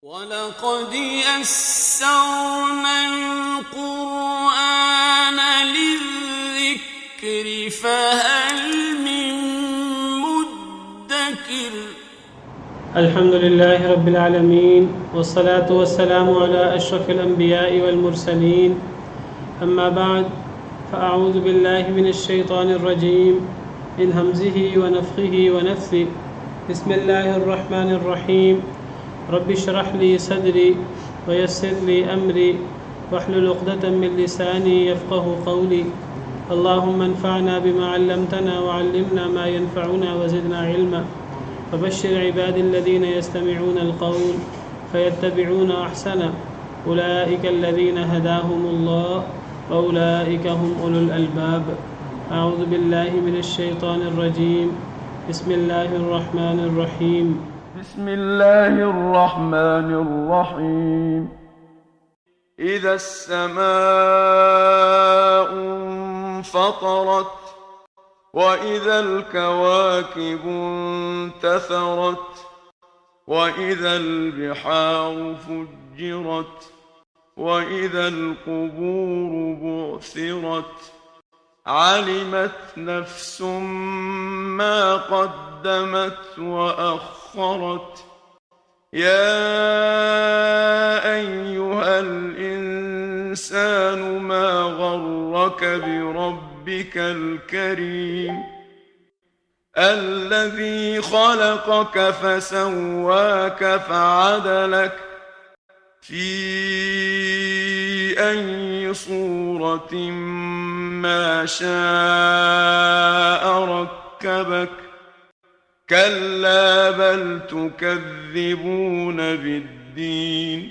وَلَقَدْ يَسَّرْنَا الْقُرْآنَ لِلذِّكْرِ فَهَلْ مِن مُّدَّكِرٍ الحمد لله رب العالمين والصلاة والسلام على أشرف الأنبياء والمرسلين أما بعد فأعوذ بالله من الشيطان الرجيم من همزه ونفخه ونفثه بسم الله الرحمن الرحيم رب اشرح لي صدري ويسر لي أمري واحلل عقدة من لساني يفقه قولي اللهم انفعنا بما علمتنا وعلمنا ما ينفعنا وزدنا علما فبشر عبادي الذين يستمعون القول فيتبعون أحسنه أولئك الذين هداهم الله وأولئك هم أولو الألباب أعوذ بالله من الشيطان الرجيم بسم الله الرحمن الرحيم بسم الله الرحمن الرحيم إذا السماء انفطرت وإذا الكواكب انتثرت وإذا البحار فجرت وإذا القبور بعثرت علمت نفس ما قدمت وأخرت يا أيها الإنسان ما غرك بربك الكريم الذي خلقك فسواك فعدلك في أي صورة ما شاء ركبك كلا بل تكذبون بالدين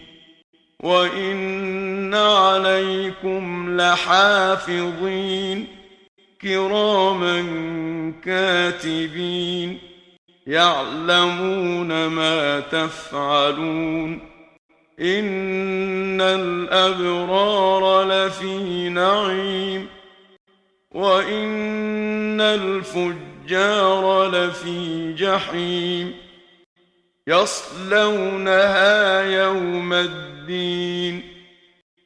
وإن عليكم لحافظين كراما كاتبين يعلمون ما تفعلون إن الأبرار لفي نعيم وإن الفجار لفي جحيم يصلونها يوم الدين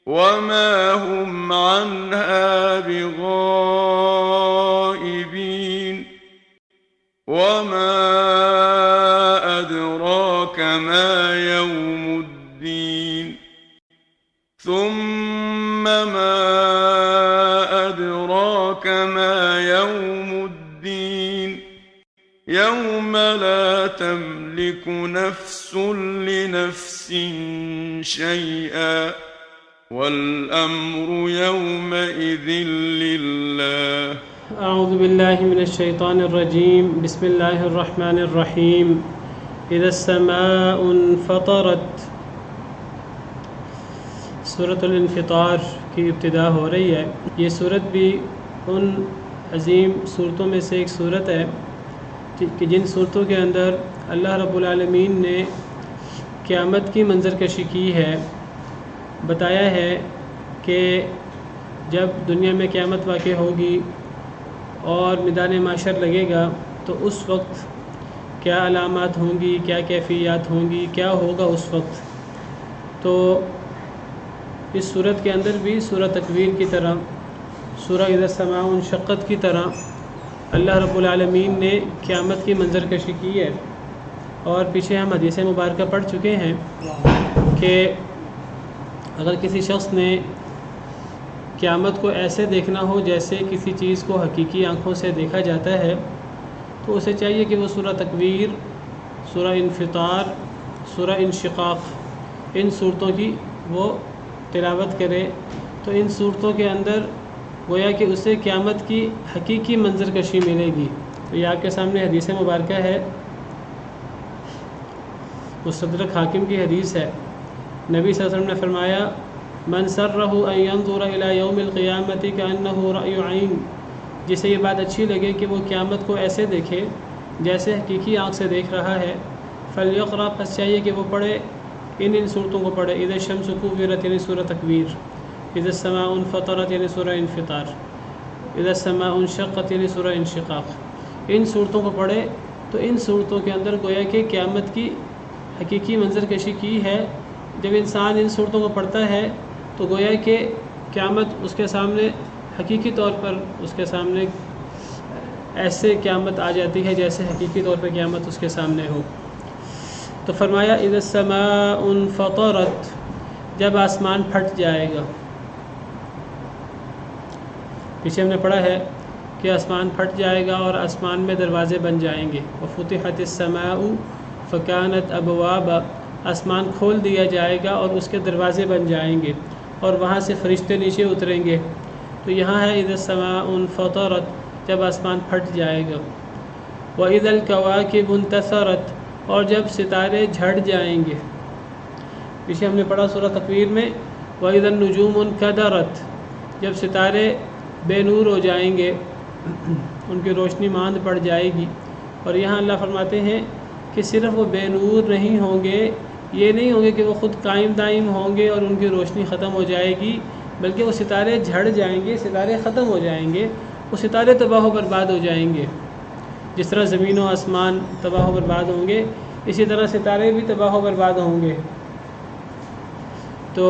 وما هم عنها بغائبين وما أدراك ما يوم الدين ثم ما أدراك ما يوم الدين يوم لا تملك نفس لنفس شيئا والأمر يومئذ لله أعوذ بالله من الشيطان الرجيم بسم الله الرحمن الرحيم إذا السماء انفطرت سورة الانفطار کی ابتدا ہو رہی ہے. یہ صورت بھی ان عظیم صورتوں میں سے ایک صورت ہے کہ جن صورتوں کے اندر اللہ رب العالمین نے قیامت کی منظر کشی کی ہے. بتایا ہے کہ جب دنیا میں قیامت واقع ہوگی اور میدان محشر لگے گا تو اس وقت کیا علامات ہوں گی, کیا کیفیات ہوں گی, کیا ہوگا اس وقت. تو اس صورت کے اندر بھی سورہ تکویر کی طرح, سورہ اذا السماء انشقت کی طرح اللہ رب العالمین نے قیامت کی منظر کشی کی ہے. اور پیچھے ہم حدیث مبارکہ پڑھ چکے ہیں کہ اگر کسی شخص نے قیامت کو ایسے دیکھنا ہو جیسے کسی چیز کو حقیقی آنکھوں سے دیکھا جاتا ہے تو اسے چاہیے کہ وہ سورہ تکویر, سورہ انفطار, سورہ انشقاق ان صورتوں کی وہ تلاوت کرے. تو ان صورتوں کے اندر گویا کہ اسے قیامت کی حقیقی منظر کشی ملے گی. تو یہ آپ کے سامنے حدیث مبارکہ ہے, مستدرک حاکم کی حدیث ہے. نبی صلی اللہ علیہ وسلم نے فرمایا من سرہ ان ينظر الى یوم القیامت کانہ رأی عین, جسے یہ بات اچھی لگے کہ وہ قیامت کو ایسے دیکھے جیسے حقیقی آنکھ سے دیکھ رہا ہے, فلیقرأ, پس چاہیے کہ وہ پڑھے ان صورتوں کو پڑھے. اذا الشمس کورت یعنی سورہ تکویر, اذا السماء انفطرت یعنی سورہ انفطار, اذا السماء انشقت یعنی سورہ انشقاق. ان صورتوں کو پڑھے تو ان صورتوں کے اندر گویا کہ قیامت کی حقیقی منظر کشی کی ہے. جب انسان ان صورتوں کو پڑھتا ہے تو گویا کہ قیامت اس کے سامنے حقیقی طور پر اس کے سامنے ایسے قیامت آ جاتی ہے جیسے حقیقی طور پر قیامت اس کے سامنے ہو. تو فرمایا اذا السماء انفطرت، جب آسمان پھٹ جائے گا. پیچھے ہم نے پڑھا ہے کہ آسمان پھٹ جائے گا اور آسمان میں دروازے بن جائیں گے. وفتحت السماء فکانت ابوابا، آسمان کھول دیا جائے گا اور اس کے دروازے بن جائیں گے اور وہاں سے فرشتے نیچے اتریں گے. تو یہاں ہے اذا السماء انفطرت، جب آسمان پھٹ جائے گا. وَإِذَا الْكَوَاكِبُ انتثرت، اور جب ستارے جھڑ جائیں گے. پیچھے ہم نے پڑھا سورہ تکویر میں وَإِذَا النُّجُومُ انْكَدَرَتْ، جب ستارے بے نور ہو جائیں گے، ان کی روشنی ماند پڑ جائے گی. اور یہاں اللہ فرماتے ہیں کہ صرف وہ بے نور نہیں ہوں گے، یہ نہیں ہوں گے کہ وہ خود قائم دائم ہوں گے اور ان کی روشنی ختم ہو جائے گی، بلکہ وہ ستارے جھڑ جائیں گے، ستارے ختم ہو جائیں گے، وہ ستارے تباہ و برباد ہو جائیں گے. جس طرح زمین و آسمان تباہ و برباد ہوں گے، اسی طرح ستارے بھی تباہ و برباد ہوں گے. تو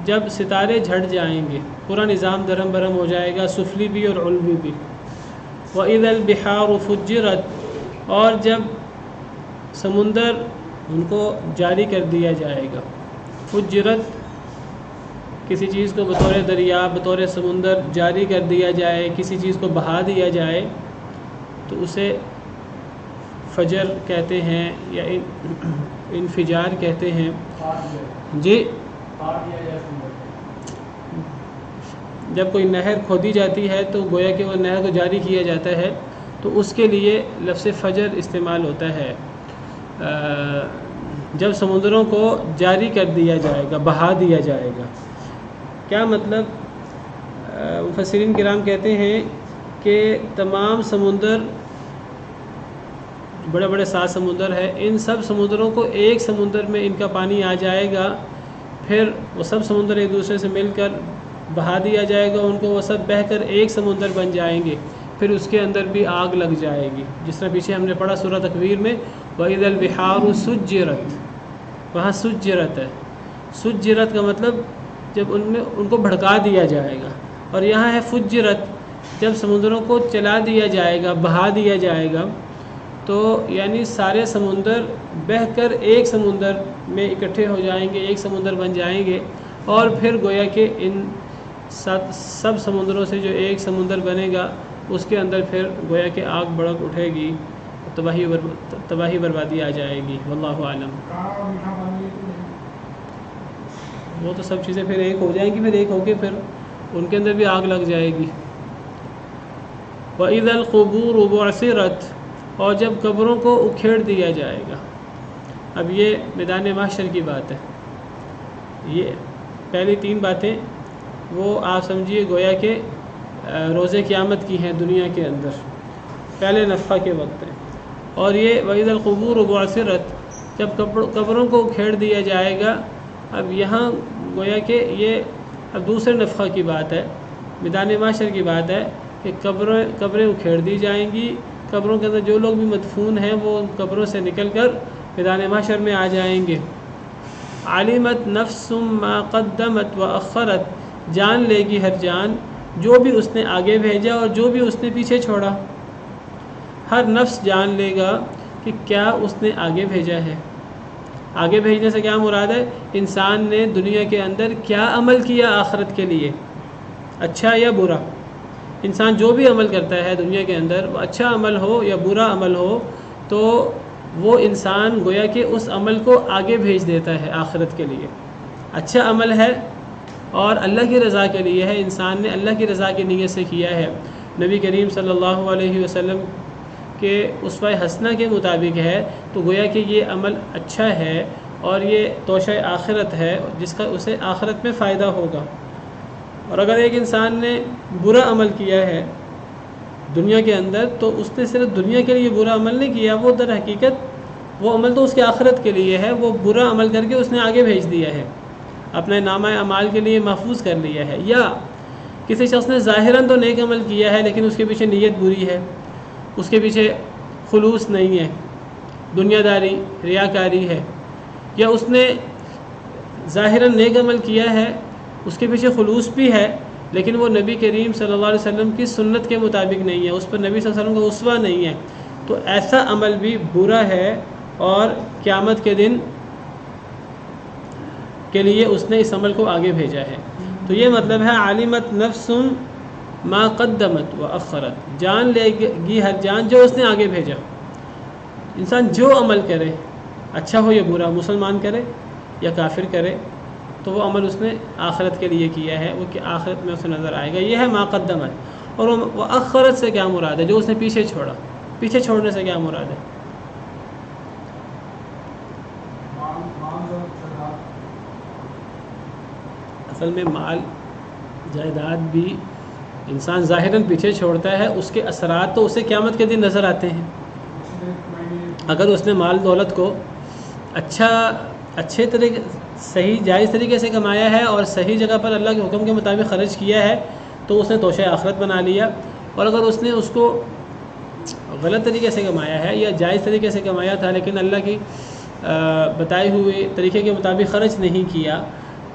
جب ستارے جھڑ جائیں گے پورا نظام درہم برہم ہو جائے گا، سفلی بھی اور علوی بھی. وَإِذَا الْبِحَارُ فُجِّرَتْ، اور جب سمندر ان کو جاری کر دیا جائے گا. فجرت، کسی چیز کو بطور دریا بطور سمندر جاری کر دیا جائے، کسی چیز کو بہا دیا جائے تو اسے فجر کہتے ہیں یا انفجار کہتے ہیں. جی، جب کوئی نہر کھودی جاتی ہے تو گویا کہ وہ نہر کو جاری کیا جاتا ہے تو اس کے لیے لفظ فجر استعمال ہوتا ہے. جب سمندروں کو جاری کر دیا جائے گا، بہا دیا جائے گا. کیا مطلب؟ مفسرین کرام کہتے ہیں کہ تمام سمندر، بڑے بڑے 7 سمندر ہیں، ان سب سمندروں کو ایک سمندر میں ان کا پانی آ جائے گا، پھر وہ سب سمندر ایک دوسرے سے مل کر بہا دیا جائے گا ان کو، وہ سب بہہ کر ایک سمندر بن جائیں گے، پھر اس کے اندر بھی آگ لگ جائے گی. جس طرح پیچھے ہم نے پڑھا سورہ تکویر میں وَإِذَا الْبِحَارُ سُجِّرَتْ، وہاں سجرت ہے. سجرت کا مطلب جب ان کو بھڑکا دیا جائے گا. اور یہاں ہے فجرت، جب سمندروں کو چلا دیا جائے گا، بہا دیا جائے گا، تو یعنی سارے سمندر بہہ کر ایک سمندر میں اکٹھے ہو جائیں گے، ایک سمندر بن جائیں گے، اور پھر گویا کہ ان سب سمندروں سے جو ایک سمندر بنے گا اس کے اندر پھر گویا کہ آگ بڑک اٹھے گی، تباہی بربادی آ جائے گی. واللہ عالم. وہ تو سب چیزیں پھر ایک ہو جائیں گی، پھر ایک ہو کے پھر ان کے اندر بھی آگ لگ جائے گی. وَإِذَا الْقُبُورُ بُعْثِرَتْ، اور جب قبروں کو اکھیڑ دیا جائے گا. اب یہ میدان محشر کی بات ہے. یہ پہلی 3 باتیں وہ آپ سمجھیے گویا کہ روز قیامت کی ہیں دنیا کے اندر، پہلے نفخہ کے وقت ہے. اور یہ وَإِذَا الْقُبُورُ بُعْثِرَتْ، جب قبروں کو اکھیڑ دیا جائے گا. اب یہاں گویا کہ یہ اب دوسرے نفخہ کی بات ہے، میدان محشر کی بات ہے کہ قبریں اکھیڑ دی جائیں گی. قبروں کے اندر جو لوگ بھی مدفون ہیں وہ قبروں سے نکل کر میدان محشر میں آ جائیں گے. عَلِمَتْ نَفْسٌ مَا قَدَّمَتْ وَأَخَّرَتْ، جان لے گی ہر جان جو بھی اس نے آگے بھیجا اور جو بھی اس نے پیچھے چھوڑا. ہر نفس جان لے گا کہ کیا اس نے آگے بھیجا ہے. آگے بھیجنے سے کیا مراد ہے؟ انسان نے دنیا کے اندر کیا عمل کیا آخرت کے لیے، اچھا یا برا. انسان جو بھی عمل کرتا ہے دنیا کے اندر، وہ اچھا عمل ہو یا برا عمل ہو، تو وہ انسان گویا کہ اس عمل کو آگے بھیج دیتا ہے آخرت کے لیے. اچھا عمل ہے اور اللہ کی رضا کے لیے ہے، انسان نے اللہ کی رضا کی نیت سے کیا ہے، نبی کریم صلی اللہ علیہ وسلم کے اسوہ حسنہ کے مطابق ہے، تو گویا کہ یہ عمل اچھا ہے اور یہ توشہ آخرت ہے جس کا اسے آخرت میں فائدہ ہوگا. اور اگر ایک انسان نے برا عمل کیا ہے دنیا کے اندر، تو اس نے صرف دنیا کے لیے برا عمل نہیں کیا، وہ در حقیقت وہ عمل تو اس کے آخرت کے لیے ہے. وہ برا عمل کر کے اس نے آگے بھیج دیا ہے، اپنے نامہ اعمال کے لیے محفوظ کر لیا ہے. یا کسی شخص نے ظاہراً تو نیک عمل کیا ہے لیکن اس کے پیچھے نیت بری ہے، اس کے پیچھے خلوص نہیں ہے، دنیا داری ریاکاری ہے، یا اس نے ظاہراً نیک عمل کیا ہے، اس کے پیچھے خلوص بھی ہے، لیکن وہ نبی کریم صلی اللہ علیہ وسلم کی سنت کے مطابق نہیں ہے، اس پر نبی صلی اللہ علیہ وسلم کا اسوہ نہیں ہے، تو ایسا عمل بھی برا ہے، اور قیامت کے دن کے لیے اس نے اس عمل کو آگے بھیجا ہے۔ تو یہ مطلب ہے علمت نفس ما قدمت و اخرت، جان لے گی ہر جان جو اس نے آگے بھیجا۔ انسان جو عمل کرے، اچھا ہو یا برا، مسلمان کرے یا کافر کرے، تو وہ عمل اس نے آخرت کے لیے کیا ہے، وہ کہ آخرت میں اسے نظر آئے گا۔ یہ ہے ما قدمت۔ اور وہ اخرت سے کیا مراد ہے؟ جو اس نے پیچھے چھوڑا، پیچھے چھوڑنے سے کیا مراد ہے؟ اصل میں مال جائیداد بھی انسان ظاہراً پیچھے چھوڑتا ہے، اس کے اثرات تو اسے قیامت کے دن نظر آتے ہیں۔ اگر اس نے مال دولت کو اچھے طریقے، صحیح جائز طریقے سے کمایا ہے اور صحیح جگہ پر اللہ کے حکم کے مطابق خرچ کیا ہے، تو اس نے توشہ آخرت بنا لیا۔ اور اگر اس نے اس کو غلط طریقے سے کمایا ہے یا جائز طریقے سے کمایا تھا لیکن اللہ کی بتائے ہوئے طریقے کے مطابق خرچ نہیں کیا،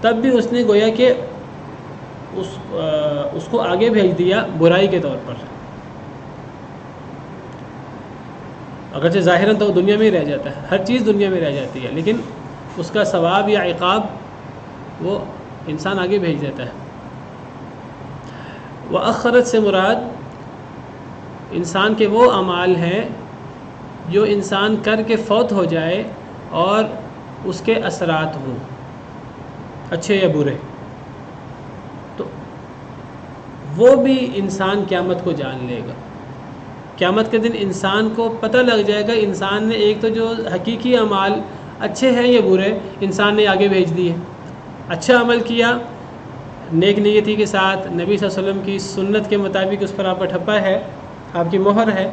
تب بھی اس نے گویا کہ اس کو آگے بھیج دیا برائی کے طور پر، اگرچہ ظاہراً تو دنیا میں ہی رہ جاتا ہے، ہر چیز دنیا میں رہ جاتی ہے، لیکن اس کا ثواب یا عقاب وہ انسان آگے بھیج دیتا ہے۔ وآخرت سے مراد انسان کے وہ اعمال ہیں جو انسان کر کے فوت ہو جائے اور اس کے اثرات ہوں، اچھے یا برے، تو وہ بھی انسان قیامت کو جان لے گا۔ قیامت کے دن انسان کو پتہ لگ جائے گا، انسان نے ایک تو جو حقیقی اعمال اچھے ہیں یا برے، انسان نے آگے بھیج دیے۔ اچھا عمل کیا نیک نیتی کے ساتھ، نبی صلی اللہ علیہ وسلم کی سنت کے مطابق اس پر آپ کا ٹھپا ہے، آپ کی مہر ہے،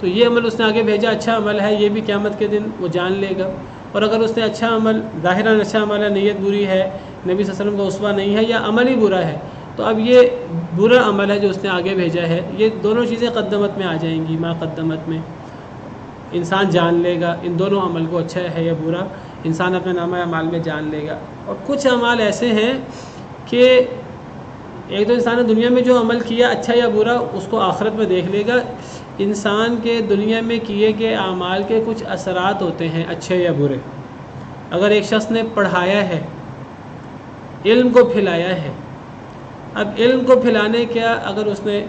تو یہ عمل اس نے آگے بھیجا، اچھا عمل ہے، یہ بھی قیامت کے دن وہ جان لے گا۔ اور اگر اس نے اچھا عمل، ظاہراً اچھا عمل ہے، نیت بری ہے، نبی صلی اللہ علیہ وسلم کا اسوہ نہیں ہے، یا عمل ہی برا ہے، تو اب یہ برا عمل ہے جو اس نے آگے بھیجا ہے، یہ دونوں چیزیں قدمت میں آ جائیں گی، ما قدمت میں انسان جان لے گا ان دونوں عمل کو، اچھا ہے یا برا، انسان اپنے نامہ اعمال میں جان لے گا۔ اور کچھ اعمال ایسے ہیں کہ ایک تو انسان نے دنیا میں جو عمل کیا اچھا یا برا، اس کو آخرت میں دیکھ لے گا۔ انسان کے دنیا میں کیے گئے اعمال کے کچھ اثرات ہوتے ہیں اچھے یا برے۔ اگر ایک شخص نے پڑھایا ہے، علم کو پھیلایا ہے، اب علم کو پھیلانے کا اگر اس نے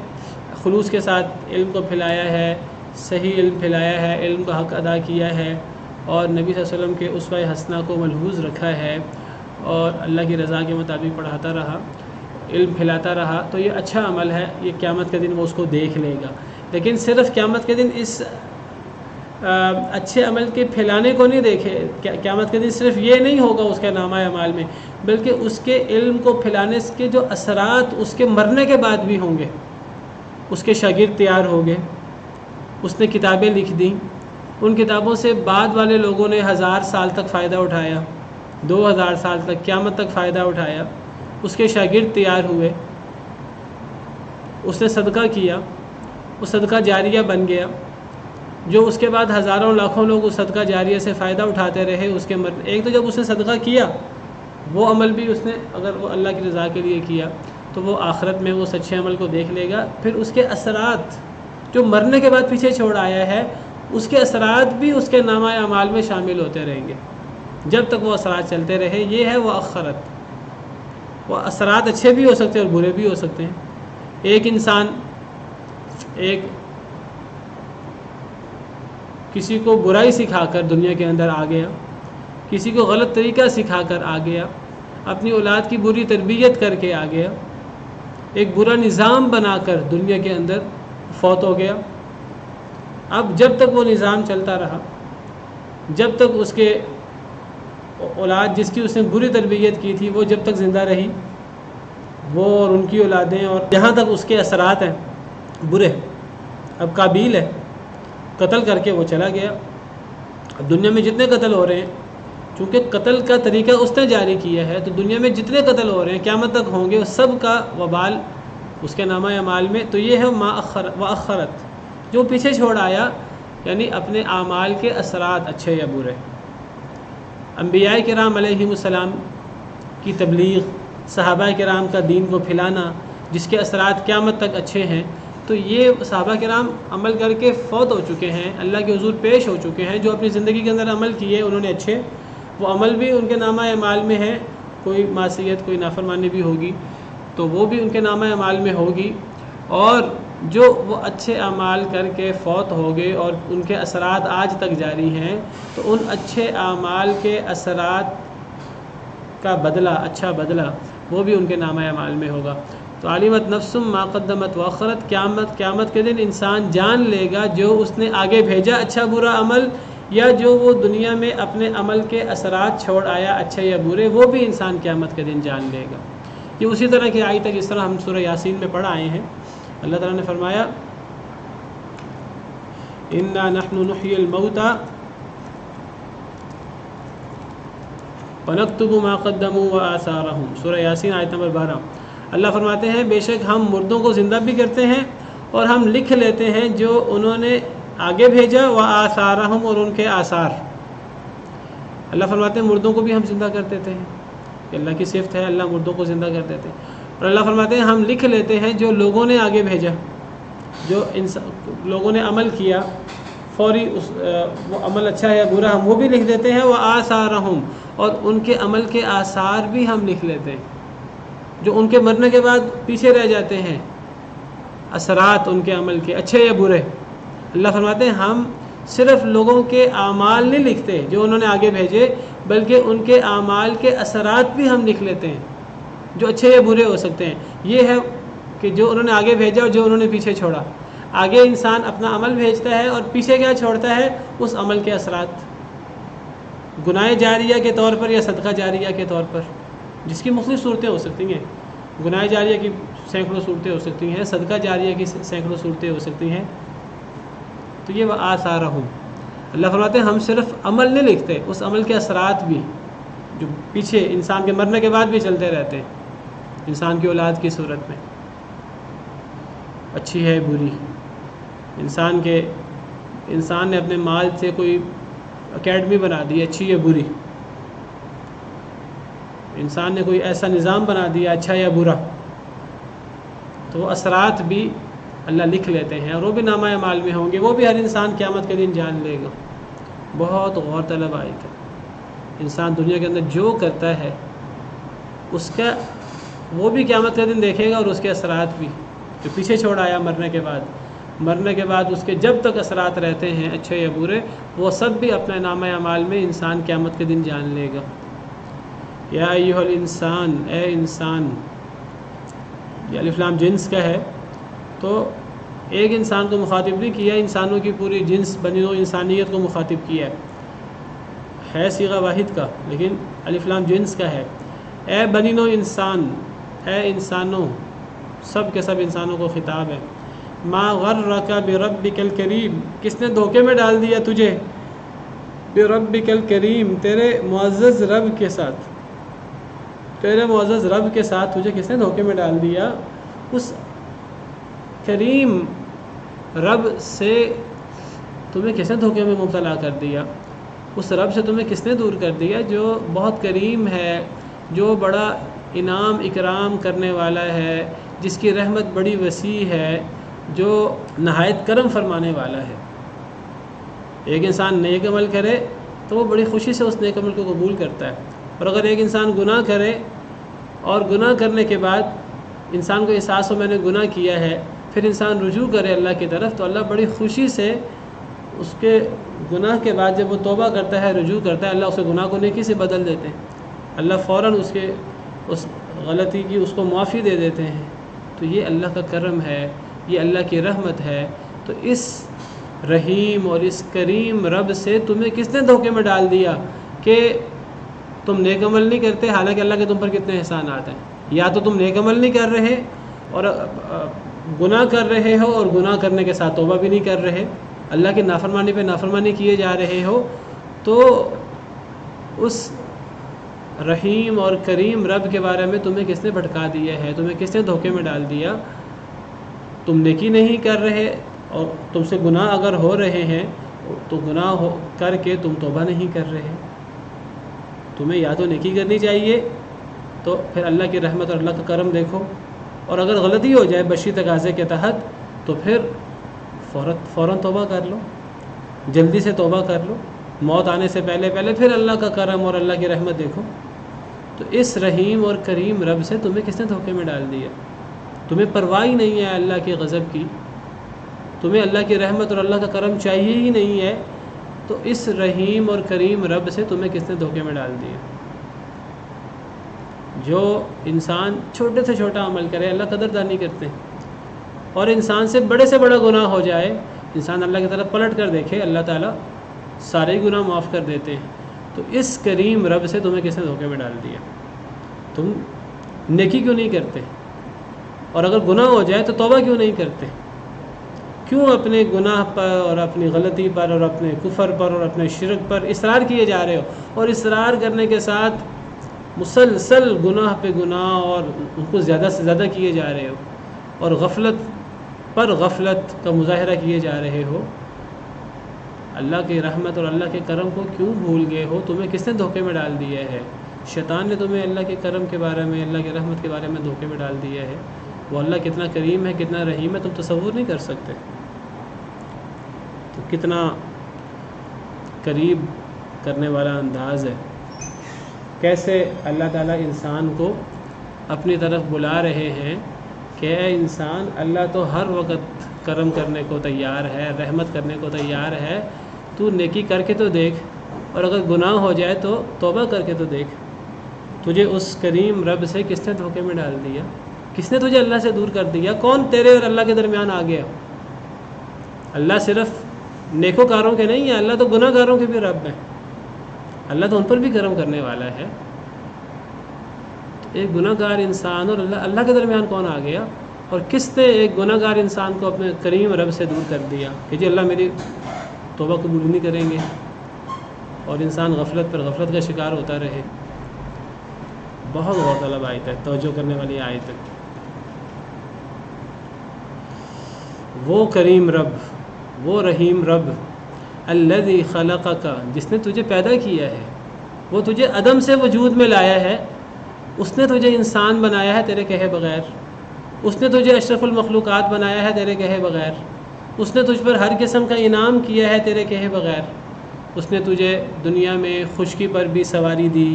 خلوص کے ساتھ علم کو پھیلایا ہے، صحیح علم پھیلایا ہے، علم کا حق ادا کیا ہے، اور نبی صلی اللہ علیہ وسلم کے اسوہ حسنہ کو ملحوظ رکھا ہے، اور اللہ کی رضا کے مطابق پڑھاتا رہا، علم پھیلاتا رہا، تو یہ اچھا عمل ہے، یہ قیامت کے دن وہ اس کو دیکھ لے گا۔ لیکن صرف قیامت کے دن اس اچھے عمل کے پھیلانے کو نہیں دیکھے، قیامت کے دن صرف یہ نہیں ہوگا اس کے نامہ اعمال میں، بلکہ اس کے علم کو پھیلانے کے جو اثرات اس کے مرنے کے بعد بھی ہوں گے۔ اس کے شاگرد تیار ہو گئے، اس نے کتابیں لکھ دیں، ان کتابوں سے بعد والے لوگوں نے 1000 سال تک فائدہ اٹھایا، 2000 سال تک، قیامت تک فائدہ اٹھایا، اس کے شاگرد تیار ہوئے، اس نے صدقہ کیا، وہ صدقہ جاریہ بن گیا، جو اس کے بعد ہزاروں لاکھوں لوگ اس صدقہ جاریہ سے فائدہ اٹھاتے رہے اس کے مرنے۔ ایک تو جب اس نے صدقہ کیا، وہ عمل بھی اس نے اگر وہ اللہ کی رضا کے لیے کیا، تو وہ آخرت میں وہ سچے عمل کو دیکھ لے گا۔ پھر اس کے اثرات جو مرنے کے بعد پیچھے چھوڑ آیا ہے، اس کے اثرات بھی اس کے نامہ اعمال میں شامل ہوتے رہیں گے جب تک وہ اثرات چلتے رہے۔ یہ ہے وہ آخرت۔ وہ اثرات اچھے بھی ہو سکتے ہیں اور برے بھی ہو سکتے ہیں۔ ایک انسان کسی کو برائی سکھا کر دنیا کے اندر آ گیا، کسی کو غلط طریقہ سکھا کر آ گیا، اپنی اولاد کی بری تربیت کر کے آ گیا، ایک برا نظام بنا کر دنیا کے اندر فوت ہو گیا۔ اب جب تک وہ نظام چلتا رہا، جب تک اس کے اولاد جس کی اس نے بری تربیت کی تھی وہ جب تک زندہ رہی، وہ اور ان کی اولادیں، اور جہاں تک اس کے اثرات ہیں برے۔ اب قابیل ہے، قتل کر کے وہ چلا گیا۔ اب دنیا میں جتنے قتل ہو رہے ہیں، چونکہ قتل کا طریقہ اس نے جاری کیا ہے، تو دنیا میں جتنے قتل ہو رہے ہیں قیامت تک ہوں گے، سب کا وبال اس کے نامہ اعمال میں۔ تو یہ ہے مؤخرت، جو پیچھے چھوڑ آیا، یعنی اپنے اعمال کے اثرات اچھے یا برے۔ انبیاء کرام علیہم السلام کی تبلیغ، صحابہ کرام کا دین کو پھیلانا، جس کے اثرات قیامت تک اچھے ہیں، تو یہ صحابہ کرام عمل کر کے فوت ہو چکے ہیں، اللہ کے حضور پیش ہو چکے ہیں. جو اپنی زندگی کے اندر عمل کیے انہوں نے اچھے، وہ عمل بھی ان کے نامہ اعمال میں ہے. کوئی معصیت، کوئی نافرمانی بھی ہوگی تو وہ بھی ان کے نامہ اعمال میں ہوگی. اور جو وہ اچھے اعمال کر کے فوت ہو گئے اور ان کے اثرات آج تک جاری ہیں، تو ان اچھے اعمال کے اثرات کا بدلہ، اچھا بدلہ، وہ بھی ان کے نامہ اعمال میں ہوگا. تو علمت نفس ما قدمت واخرت، قیامت کے دن انسان جان لے گا جو اس نے آگے بھیجا اچھا برا عمل، یا جو وہ دنیا میں اپنے عمل کے اثرات چھوڑ آیا اچھے یا برے، وہ بھی انسان قیامت کے دن جان لے گا. یہ اسی طرح کی آیت ہے جس طرح ہم سورہ یاسین میں پڑھ آئے ہیں. اللہ تعالیٰ نے فرمایا اِنَّا نَحْنُ نُحْيِي الْمَوْتَى وَنَكْتُبُ مَا قَدَّمُوا وَآثَارَهُمْ. سورہ یاسین آیت نمبر 12. اللہ فرماتے ہیں بے شک ہم مردوں کو زندہ بھی کرتے ہیں اور ہم لکھ لیتے ہیں جو انہوں نے آگے بھیجا، وَآثَارَهُمْ، اور ان کے آثار. اللہ فرماتے ہیں مردوں کو بھی ہم زندہ کر دیتے ہیں. کہ اللہ کی صفت ہے، اللہ مردوں کو زندہ کر دیتے ہیں. اور اللہ فرماتے ہیں ہم لکھ لیتے ہیں جو لوگوں نے آگے بھیجا، جو لوگوں نے عمل کیا فوری، وہ عمل اچھا ہے یا برا، ہم وہ بھی لکھ دیتے ہیں. وَآثَارَهُمْ، اور ان کے عمل کے آثار بھی ہم لکھ لیتے ہیں، جو ان کے مرنے کے بعد پیچھے رہ جاتے ہیں، اثرات ان کے عمل کے اچھے یا برے. اللہ فرماتے ہیں ہم صرف لوگوں کے اعمال نہیں لکھتے جو انہوں نے آگے بھیجے، بلکہ ان کے اعمال کے اثرات بھی ہم لکھ لیتے ہیں، جو اچھے یا برے ہو سکتے ہیں. یہ ہے کہ جو انہوں نے آگے بھیجا اور جو انہوں نے پیچھے چھوڑا. آگے انسان اپنا عمل بھیجتا ہے اور پیچھے کیا چھوڑتا ہے؟ اس عمل کے اثرات، گناہ جاریہ کے طور پر یا صدقہ جاریہ کے طور پر، جس کی مختلف صورتیں ہو سکتی ہیں. گناہ جاریہ کی سینکڑوں صورتیں ہو سکتی ہیں، صدقہ جاریہ کی سینکڑوں صورتیں ہو سکتی ہیں. تو یہ وَآثَارَهُمْ. اللہ فرماتے ہیں ہم صرف عمل نہیں لکھتے، اس عمل کے اثرات بھی جو پیچھے انسان کے مرنے کے بعد بھی چلتے رہتے ہیں، انسان کی اولاد کی صورت میں، اچھی ہے بری. انسان نے اپنے مال سے کوئی اکیڈمی بنا دی، اچھی یا بری. انسان نے کوئی ایسا نظام بنا دیا، اچھا یا برا، تو وہ اثرات بھی اللہ لکھ لیتے ہیں اور وہ بھی نامہ اعمال میں ہوں گے. وہ بھی ہر انسان قیامت کے دن جان لے گا. بہت غور طلب آیت ہے. انسان دنیا کے اندر جو کرتا ہے اس کا وہ بھی قیامت کے دن دیکھے گا، اور اس کے اثرات بھی جو پیچھے چھوڑ آیا مرنے کے بعد اس کے جب تک اثرات رہتے ہیں اچھے یا برے، وہ سب بھی اپنے نامہ اعمال میں انسان قیامت کے دن جان لے گا. یا ایھا الانسان، اے انسان. یہ الف لام جنس کا ہے، تو ایک انسان کو مخاطب نہیں کیا، انسانوں کی پوری جنس بنی نوع انسانیت کو مخاطب کیا ہے صیغہ واحد کا، لیکن الف لام جنس کا ہے. اے بنی نوع انسان، اے انسانوں، سب کے سب انسانوں کو خطاب ہے. ما غرک بربک الکریم، کس نے دھوکے میں ڈال دیا تجھے؟ بربک الکریم، تیرے معزز رب کے ساتھ، تیرے معزز رب کے ساتھ تجھے کس نے دھوکے میں ڈال دیا؟ اس کریم رب سے تمہیں کس نے دھوکے میں مبتلا کر دیا؟ اس رب سے تمہیں کس نے دور کر دیا جو بہت کریم ہے، جو بڑا انعام اکرام کرنے والا ہے، جس کی رحمت بڑی وسیع ہے، جو نہایت کرم فرمانے والا ہے. ایک انسان نیک عمل کرے تو وہ بڑی خوشی سے اس نیک عمل کو قبول کرتا ہے، اور اگر ایک انسان گناہ کرے اور گناہ کرنے کے بعد انسان کو احساس ہو میں نے گناہ کیا ہے، پھر انسان رجوع کرے اللہ کی طرف، تو اللہ بڑی خوشی سے اس کے گناہ کے بعد جب وہ توبہ کرتا ہے، رجوع کرتا ہے، اللہ اسے گناہ کو نیکی سے بدل دیتے ہیں. اللہ فوراً اس غلطی کی اس کو معافی دے دیتے ہیں. تو یہ اللہ کا کرم ہے، یہ اللہ کی رحمت ہے. تو اس رحیم اور اس کریم رب سے تمہیں کس نے دھوکے میں ڈال دیا کہ تم نیک عمل نہیں کرتے، حالانکہ اللہ کے تم پر کتنے احسانات ہیں. یا تو تم نیک عمل نہیں کر رہے اور گناہ کر رہے ہو، اور گناہ کرنے کے ساتھ توبہ بھی نہیں کر رہے، اللہ کی نافرمانی پہ نافرمانی کیے جا رہے ہو. تو اس رحیم اور کریم رب کے بارے میں تمہیں کس نے بھٹکا دیا ہے، تمہیں کس نے دھوکے میں ڈال دیا؟ تم نیکی نہیں کر رہے، اور تم سے گناہ اگر ہو رہے ہیں تو گناہ کر کے تم توبہ نہیں کر رہے. تمہیں یا تو نیکی کرنی چاہیے تو پھر اللہ کی رحمت اور اللہ کا کرم دیکھو، اور اگر غلطی ہو جائے بشری تقاضے کے تحت تو پھر فوراً توبہ کر لو، جلدی سے توبہ کر لو، موت آنے سے پہلے پھر اللہ کا کرم اور اللہ کی رحمت دیکھو۔ تو اس رحیم اور کریم رب سے تمہیں کس نے دھوکے میں ڈال دیا؟ تمہیں پرواہ ہی نہیں ہے اللہ کے غضب کی، تمہیں اللہ کی رحمت اور اللہ کا کرم چاہیے ہی نہیں ہے، تو اس رحیم اور کریم رب سے تمہیں کس نے دھوکے میں ڈال دیا؟ جو انسان چھوٹے سے چھوٹا عمل کرے اللہ قدردانی کرتے ہیں، اور انسان سے بڑا گناہ ہو جائے، انسان اللہ کی طرف پلٹ کر دیکھے، اللہ تعالیٰ سارے گناہ معاف کر دیتے ہیں۔ تو اس کریم رب سے تمہیں کس نے دھوکے میں ڈال دیا؟ تم نیکی کیوں نہیں کرتے؟ اور اگر گناہ ہو جائے تو توبہ کیوں نہیں کرتے؟ کیوں اپنے گناہ پر اور اپنی غلطی پر اور اپنے کفر پر اور اپنے شرک پر اصرار کیے جا رہے ہو، اور اصرار کرنے کے ساتھ مسلسل گناہ پہ گناہ اور ان کو زیادہ سے زیادہ کیے جا رہے ہو، اور غفلت پر غفلت کا مظاہرہ کیے جا رہے ہو؟ اللہ کی رحمت اور اللہ کے کرم کو کیوں بھول گئے ہو؟ تمہیں کس نے دھوکے میں ڈال دیا ہے؟ شیطان نے تمہیں اللہ کے کرم کے بارے میں، اللہ کی رحمت کے بارے میں دھوکے میں ڈال دیا ہے۔ وہ اللہ کتنا کریم ہے، کتنا رحیم ہے، تم تصور نہیں کر سکتے۔ تو کتنا قریب کرنے والا انداز ہے، کیسے اللہ تعالیٰ انسان کو اپنی طرف بلا رہے ہیں کہ اے انسان، اللہ تو ہر وقت کرم کرنے کو تیار ہے، رحمت کرنے کو تیار ہے، تو نیکی کر کے تو دیکھ، اور اگر گناہ ہو جائے تو توبہ کر کے تو دیکھ۔ تجھے اس کریم رب سے کس نے دھوکے میں ڈال دیا؟ کس نے تجھے اللہ سے دور کر دیا؟ کون تیرے اور اللہ کے درمیان آ گیا؟ اللہ صرف نیکوکاروں کے نہیں ہے، اللہ تو گناہ گاروں کے بھی رب ہے، اللہ تو ان پر بھی کرم کرنے والا ہے۔ ایک گناہ گار انسان اور اللہ کے درمیان کون آ گیا؟ اور کس نے ایک گناہ گار انسان کو اپنے کریم رب سے دور کر دیا کہ جی اللہ میری توبہ قبول نہیں کریں گے، اور انسان غفلت پر غفلت کا شکار ہوتا رہے۔ بہت غور طلب آیت ہے، توجہ کرنے والی آیت ہے۔ وہ کریم رب، وہ رحیم رب، الذی خلقک، جس نے تجھے پیدا کیا ہے، وہ تجھے عدم سے وجود میں لایا ہے، اس نے تجھے انسان بنایا ہے تیرے کہے بغیر، اس نے تجھے اشرف المخلوقات بنایا ہے تیرے کہے بغیر، اس نے تجھ پر ہر قسم کا انعام کیا ہے تیرے کہے بغیر، اس نے تجھے دنیا میں خشکی پر بھی سواری دی،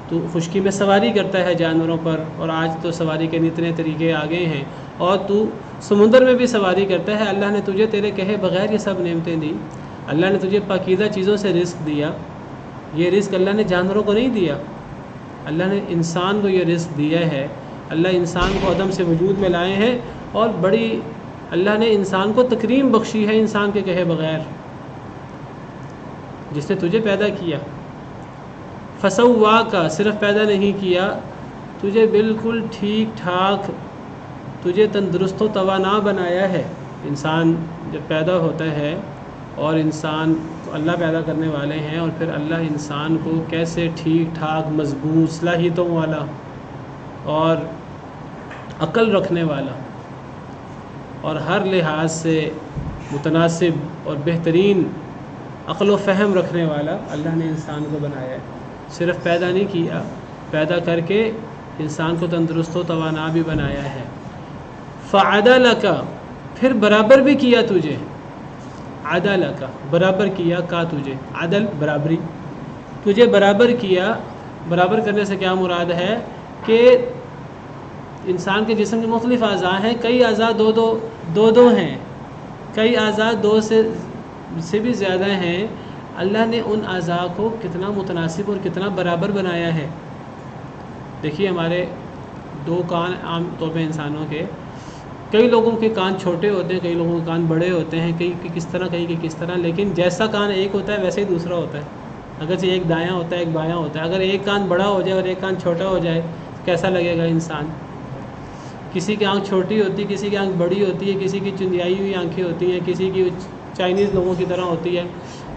تو خشکی میں سواری کرتا ہے جانوروں پر، اور آج تو سواری کے اتنے طریقے آ گئے ہیں، اور تو سمندر میں بھی سواری کرتا ہے۔ اللہ نے تجھے تیرے کہے بغیر یہ سب نعمتیں دی، اللہ نے تجھے پاکیزہ چیزوں سے رزق دیا۔ یہ رزق اللہ نے جانوروں کو نہیں دیا، اللہ نے انسان کو یہ رزق دیا ہے۔ اللہ انسان کو عدم سے وجود میں لائے ہیں، اور بڑی اللہ نے انسان کو تکریم بخشی ہے انسان کے کہے بغیر، جس نے تجھے پیدا کیا۔ فسواک، صرف پیدا نہیں کیا، تجھے بالکل ٹھیک ٹھاک، تجھے تندرست و توانا بنایا ہے۔ انسان جب پیدا ہوتا ہے، اور انسان کو اللہ پیدا کرنے والے ہیں، اور پھر اللہ انسان کو کیسے ٹھیک ٹھاک مضبوط صلاحیتوں والا اور عقل رکھنے والا اور ہر لحاظ سے متناسب اور بہترین عقل و فہم رکھنے والا اللہ نے انسان کو بنایا ہے۔ صرف پیدا نہیں کیا، پیدا کر کے انسان کو تندرست و توانا بھی بنایا ہے۔ فعدلک، پھر برابر بھی کیا تجھے، عدلک برابر کیا، کا تجھے عدل برابری، تجھے برابر کیا۔ برابر کرنے سے کیا مراد ہے کہ انسان کے جسم کے مختلف اعضاء ہیں، کئی اعضاء دو ہیں، کئی اعضاء دو سے بھی زیادہ ہیں۔ اللہ نے ان اعضاء کو کتنا متناسب اور کتنا برابر بنایا ہے۔ دیکھیے ہمارے دو کان عام طور پہ انسانوں کے، کئی لوگوں کے کان چھوٹے ہوتے ہیں، کئی لوگوں کے کان بڑے ہوتے ہیں، کئی کی کس طرح، کئی کی کس طرح، لیکن جیسا کان ایک ہوتا ہے ویسے ہی دوسرا ہوتا ہے۔ اگرچہ ایک دایاں ہوتا ہے ایک بایاں ہوتا ہے، اگر ایک کان بڑا ہو جائے اور ایک کان چھوٹا ہو جائے کیسا لگے گا انسان؟ کسی کی آنکھ چھوٹی ہوتی ہے، کسی کی آنکھ بڑی ہوتی ہے، کسی کی چندیائی ہوئی آنکھیں ہوتی ہیں، کسی کی چائنیز لوگوں کی طرح ہوتی ہے،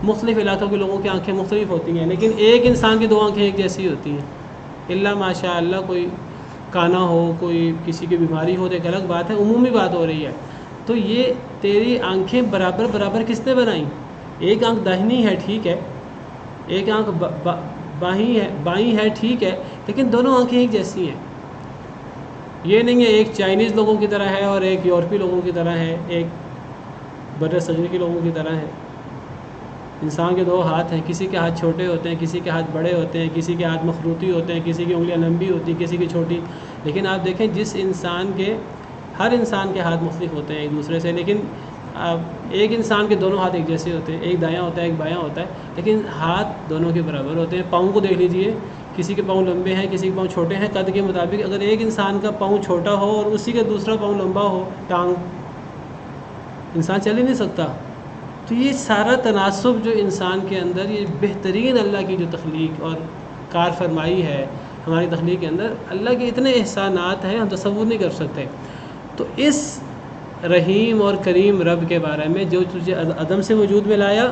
مختلف علاقوں کے لوگوں کی آنکھیں مختلف ہوتی ہیں، لیکن ایک انسان کی دو آنکھیں ایک جیسی ہوتی ہیں، الا ماشاء اللہ کوئی کانا ہو، کوئی کسی کی بیماری ہو تو ایک الگ بات ہے، عمومی بات ہو رہی ہے۔ تو یہ تیری آنکھیں برابر کس نے بنائیں؟ ایک آنکھ داہنی ہے ٹھیک ہے، ایک آنکھ بائیں ہے ٹھیک ہے، لیکن دونوں آنکھیں ایک جیسی ہیں. یہ نہیں ہے ایک چائنیز لوگوں کی طرح ہے اور ایک یورپی لوگوں کی طرح ہے، ایک بر صغیر کے لوگوں کی طرح ہے. انسان کے 2 ہاتھ ہیں، کسی کے ہاتھ چھوٹے ہوتے ہیں، کسی کے ہاتھ بڑے ہوتے ہیں، کسی کے ہاتھ مخروطی ہوتے ہیں، کسی کی انگلیاں لمبی ہوتی ہیں، کسی کی چھوٹی. لیکن آپ دیکھیں ہر انسان کے ہاتھ مختلف ہوتے ہیں ایک دوسرے سے، لیکن ایک انسان کے دونوں ہاتھ ایک جیسے ہوتے ہیں، ایک دایاں ہوتا ہے ایک بایاں ہوتا ہے، لیکن ہاتھ دونوں کے برابر ہوتے ہیں. پاؤں کو دیکھ لیجئے، کسی کے پاؤں لمبے ہیں، کسی کے پاؤں چھوٹے ہیں. قد کے مطابق اگر ایک انسان کا پاؤں چھوٹا ہو اور اسی کا دوسرا پاؤں لمبا ہو، ٹانگ، انسان چل ہی نہیں سکتا. تو یہ سارا تناسب جو انسان کے اندر، یہ بہترین اللہ کی جو تخلیق اور کار فرمائی ہے ہماری تخلیق کے اندر، اللہ کے اتنے احسانات ہیں ہم تصور نہیں کر سکتے. تو اس رحیم اور کریم رب کے بارے میں جو تجھے عدم سے وجود میں لایا،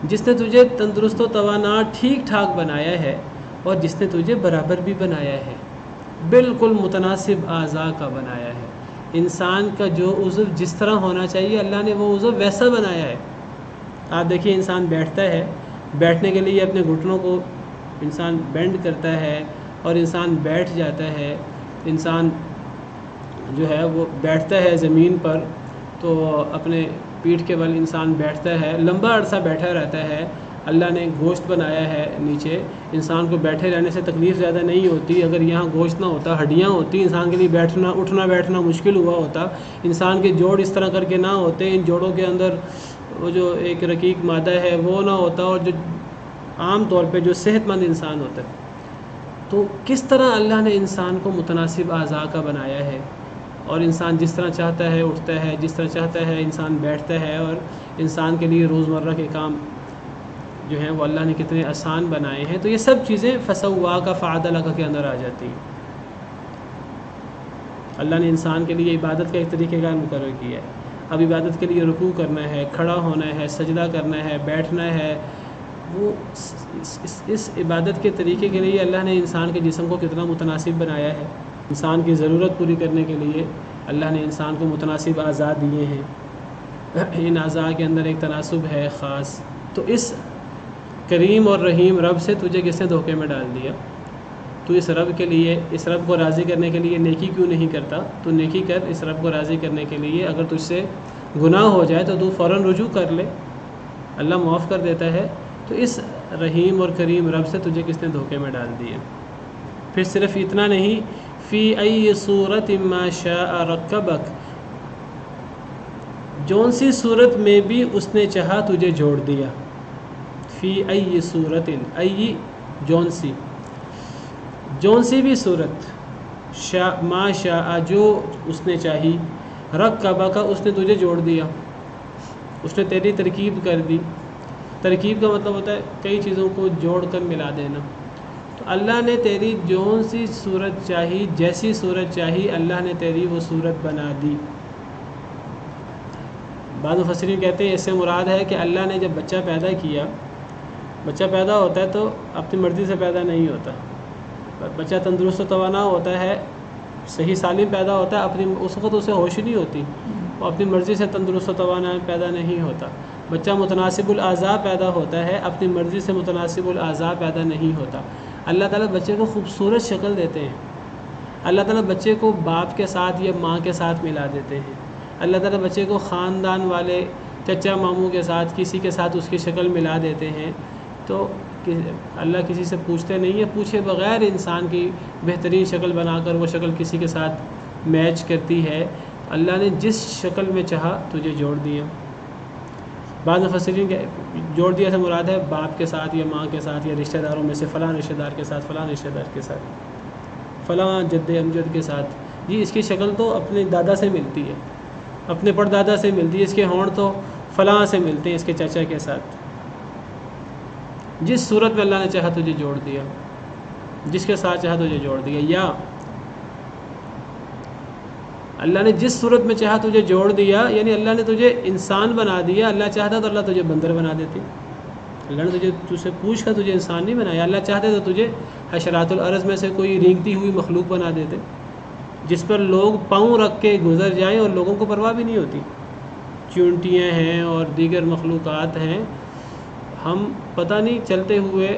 جس نے تجھے تندرست و توانا ٹھیک ٹھاک بنایا ہے اور جس نے تجھے برابر بھی بنایا ہے، بالکل متناسب اعضاء کا بنایا ہے. انسان کا جو عضو جس طرح ہونا چاہیے اللہ نے وہ عضو ویسا بنایا ہے. آپ دیکھیے انسان بیٹھتا ہے، بیٹھنے کے لیے اپنے گھٹنوں کو انسان بینڈ کرتا ہے اور انسان بیٹھ جاتا ہے. انسان جو ہے وہ بیٹھتا ہے زمین پر تو اپنے پیٹھ کے بل انسان بیٹھتا ہے، لمبا عرصہ بیٹھا رہتا ہے. اللہ نے گوشت بنایا ہے نیچے، انسان کو بیٹھے رہنے سے تکلیف زیادہ نہیں ہوتی. اگر یہاں گوشت نہ ہوتا، ہڈیاں ہوتی، انسان کے لیے اٹھنا بیٹھنا مشکل ہوا ہوتا. انسان کے جوڑ اس طرح کر کے نہ ہوتے، ان جوڑوں کے اندر وہ جو ایک رقیق مادہ ہے وہ نہ ہوتا، اور جو عام طور پہ جو صحت مند انسان ہوتا ہے. تو کس طرح اللہ نے انسان کو متناسب اعضاء کا بنایا ہے، اور انسان جس طرح چاہتا ہے اٹھتا ہے، جس طرح چاہتا ہے انسان بیٹھتا ہے. اور انسان کے لیے روزمرہ کے کام جو ہیں وہ اللہ نے کتنے آسان بنائے ہیں. تو یہ سب چیزیں فسواک فعدل کے اندر آ جاتی ہیں. اللہ نے انسان کے لیے عبادت کا ایک طریقہ کار مقرر کیا ہے. اب عبادت کے لیے رکوع کرنا ہے، کھڑا ہونا ہے، سجدہ کرنا ہے، بیٹھنا ہے. وہ اس عبادت کے طریقے کے لیے اللہ نے انسان کے جسم کو کتنا متناسب بنایا ہے. انسان کی ضرورت پوری کرنے کے لیے اللہ نے انسان کو متناسب اعضاء دیے ہیں. ان اعضاء کے اندر ایک تناسب ہے خاص. تو اس کریم اور رحیم رب سے تجھے کس نے دھوکے میں ڈال دیا؟ تو اس رب کے لیے، اس رب کو راضی کرنے کے لیے نیکی کیوں نہیں کرتا؟ تو نیکی کر اس رب کو راضی کرنے کے لیے. اگر تجھ سے گناہ ہو جائے تو فوراً رجوع کر لے، اللہ معاف کر دیتا ہے. تو اس رحیم اور کریم رب سے تجھے کس نے دھوکے میں ڈال دیا؟ پھر صرف اتنا نہیں، فی ای صورت ما شاء رکبک، جون سی صورت میں بھی اس نے چاہا تجھے جوڑ دیا. فی ای صورت، ای جون سی بھی صورت، ما شاء جو اس نے چاہی، رکبک اس نے تجھے جوڑ دیا، اس نے تیری ترکیب کر دی. ترکیب کا مطلب ہوتا ہے کئی چیزوں کو جوڑ کر ملا دینا. تو اللہ نے تیری جون سی صورت چاہی، جیسی صورت چاہی، اللہ نے تیری وہ صورت بنا دی. بعض مفسرین کہتے ہیں اس سے مراد ہے کہ اللہ نے جب بچہ پیدا کیا، بچہ پیدا ہوتا ہے تو اپنی مرضی سے پیدا نہیں ہوتا. بچہ تندرست و توانا ہوتا ہے، صحیح سالم پیدا ہوتا ہے، اس وقت اسے ہوش نہیں ہوتی، وہ اپنی مرضی سے تندرست و توانا پیدا نہیں ہوتا. بچہ متناسب الاعضاء پیدا ہوتا ہے، اپنی مرضی سے متناسب الاعضاء پیدا نہیں ہوتا. اللہ تعالیٰ بچے کو خوبصورت شکل دیتے ہیں. اللہ تعالیٰ بچے کو باپ کے ساتھ یا ماں کے ساتھ ملا دیتے ہیں. اللہ تعالیٰ بچے کو خاندان والے چچا ماموں کے ساتھ، کسی کے ساتھ اس کی شکل ملا دیتے ہیں. تو اللہ کسی سے پوچھتے نہیں ہے، پوچھے بغیر انسان کی بہترین شکل بنا کر وہ شکل کسی کے ساتھ میچ کرتی ہے. اللہ نے جس شکل میں چاہا تجھے جوڑ دیا. بعض مفسرین کے جوڑ دیا سے مراد ہے باپ کے ساتھ یا ماں کے ساتھ یا رشتہ داروں میں سے فلاں رشتہ دار کے ساتھ، فلاں رشتہ دار کے ساتھ، فلاں جد امجد کے ساتھ. جی اس کی شکل تو اپنے دادا سے ملتی ہے، اپنے پردادا سے ملتی ہے، اس کے ہونٹ تو فلاں سے ملتے ہیں اس کے چچا کے ساتھ. جس صورت میں اللہ نے چاہا تجھے جوڑ دیا، جس کے ساتھ چاہا تجھے جوڑ دیا. یا اللہ نے جس صورت میں چاہا تجھے جوڑ دیا، یعنی اللہ نے تجھے انسان بنا دیا. اللہ چاہتا تو اللہ تجھے بندر بنا دیتی. اللہ نے تجھ سے پوچھ کر تجھے انسان نہیں بنایا. اللہ چاہتے تو تجھے حشرات الارض میں سے کوئی رینگتی ہوئی مخلوق بنا دیتے جس پر لوگ پاؤں رکھ کے گزر جائیں اور لوگوں کو پرواہ بھی نہیں ہوتی. چونٹیاں ہیں اور دیگر مخلوقات ہیں، ہم پتہ نہیں چلتے ہوئے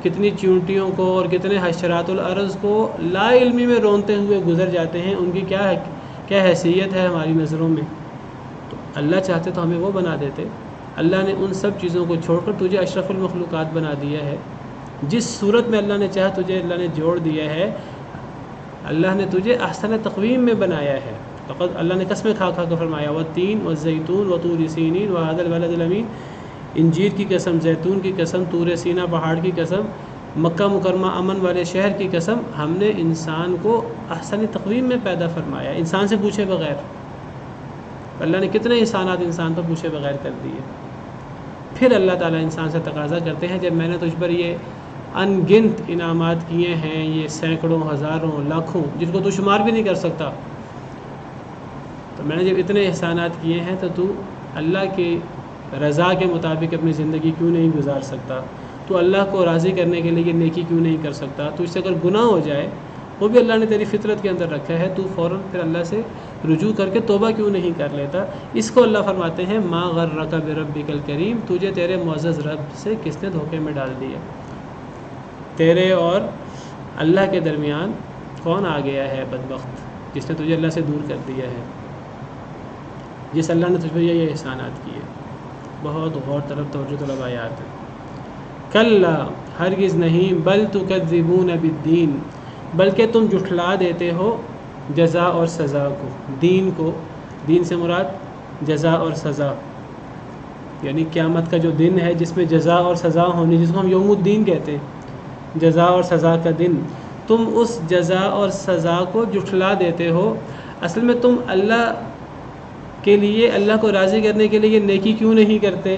کتنی چیونٹیوں کو اور کتنے حشرات الارض کو لا علمی میں رونتے ہوئے گزر جاتے ہیں، ان کی کیا حیثیت ہے ہماری نظروں میں. تو اللہ چاہتے تو ہمیں وہ بنا دیتے. اللہ نے ان سب چیزوں کو چھوڑ کر تجھے اشرف المخلوقات بنا دیا ہے. جس صورت میں اللہ نے چاہا تجھے اللہ نے جوڑ دیا ہے. اللہ نے تجھے احسن تقویم میں بنایا ہے. فقط اللہ نے قسمیں کھا کھا کر فرمایا والتین والزیتون وطور سینین وہذا البلد الامین، انجیر کی قسم، زیتون کی قسم، طور سینہ پہاڑ کی قسم، مکہ مکرمہ امن والے شہر کی قسم. ہم نے انسان کو احسن تقویم میں پیدا فرمایا، انسان سے پوچھے بغیر. اللہ نے کتنے احسانات انسان پر پوچھے بغیر کر دیے. پھر اللہ تعالیٰ انسان سے تقاضا کرتے ہیں جب میں نے تجھ پر یہ ان گنت انعامات کیے ہیں، یہ سینکڑوں ہزاروں لاکھوں جن کو تو شمار بھی نہیں کر سکتا، تو میں نے جب اتنے احسانات کیے ہیں تو اللہ کی رضا کے مطابق اپنی زندگی کیوں نہیں گزار سکتا؟ تو اللہ کو راضی کرنے کے لیے نیکی کیوں نہیں کر سکتا؟ تو اس سے اگر گناہ ہو جائے، وہ بھی اللہ نے تیری فطرت کے اندر رکھا ہے، تو فوراً پھر اللہ سے رجوع کر کے توبہ کیوں نہیں کر لیتا؟ اس کو اللہ فرماتے ہیں ما غرک بربک الکریم، تجھے تیرے معزز رب سے کس نے دھوکے میں ڈال دیا؟ تیرے اور اللہ کے درمیان کون آ گیا ہے بدبخت جس نے تجھے اللہ سے دور کر دیا ہے، جس اللہ نے تجھ پر یہ احسانات کیے. بہت غور طلب توجہ طلب آیات ہے. کلا، ہرگز نہیں، بل تکذبون بالدین، بلکہ تم جھٹلا دیتے ہو جزا اور سزا کو. دین کو، دین سے مراد جزا اور سزا، یعنی قیامت کا جو دن ہے جس میں جزا اور سزا ہونی، جس کو ہم یوم الدین کہتے ہیں، جزا اور سزا کا دن. تم اس جزا اور سزا کو جھٹلا دیتے ہو. اصل میں تم اللہ کے لیے، اللہ کو راضی کرنے کے لیے نیکی کیوں نہیں کرتے؟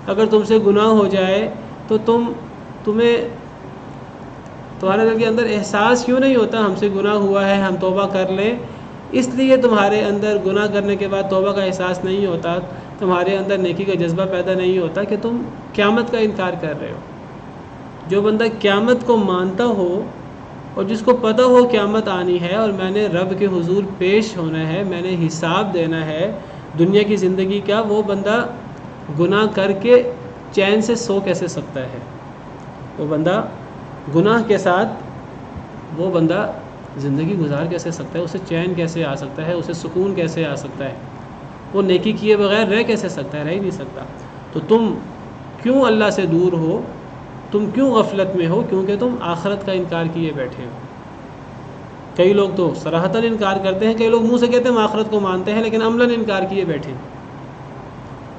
اگر تم سے گناہ ہو جائے تو تمہیں تمہارے دل کے اندر احساس کیوں نہیں ہوتا ہم سے گناہ ہوا ہے، ہم توبہ کر لیں؟ اس لیے تمہارے اندر گناہ کرنے کے بعد توبہ کا احساس نہیں ہوتا، تمہارے اندر نیکی کا جذبہ پیدا نہیں ہوتا کہ تم قیامت کا انکار کر رہے ہو. جو بندہ قیامت کو مانتا ہو اور جس کو پتہ ہو قیامت آنی ہے اور میں نے رب کے حضور پیش ہونا ہے، میں نے حساب دینا ہے دنیا کی زندگی کا، وہ بندہ گناہ کر کے چین سے سو کیسے سکتا ہے؟ وہ بندہ گناہ کے ساتھ وہ بندہ زندگی گزار کیسے سکتا ہے؟ اسے چین کیسے آ سکتا ہے؟ اسے سکون کیسے آ سکتا ہے؟ وہ نیکی کیے بغیر رہ کیسے سکتا ہے؟ رہ ہی نہیں سکتا. تو تم کیوں اللہ سے دور ہو؟ تم کیوں غفلت میں ہو؟ کیونکہ تم آخرت کا انکار کیے بیٹھے ہو. کئی لوگ تو صراحتاً انکار کرتے ہیں، کئی لوگ منہ سے کہتے ہیں ہم آخرت کو مانتے ہیں، لیکن عملاً انکار کیے بیٹھے ہیں.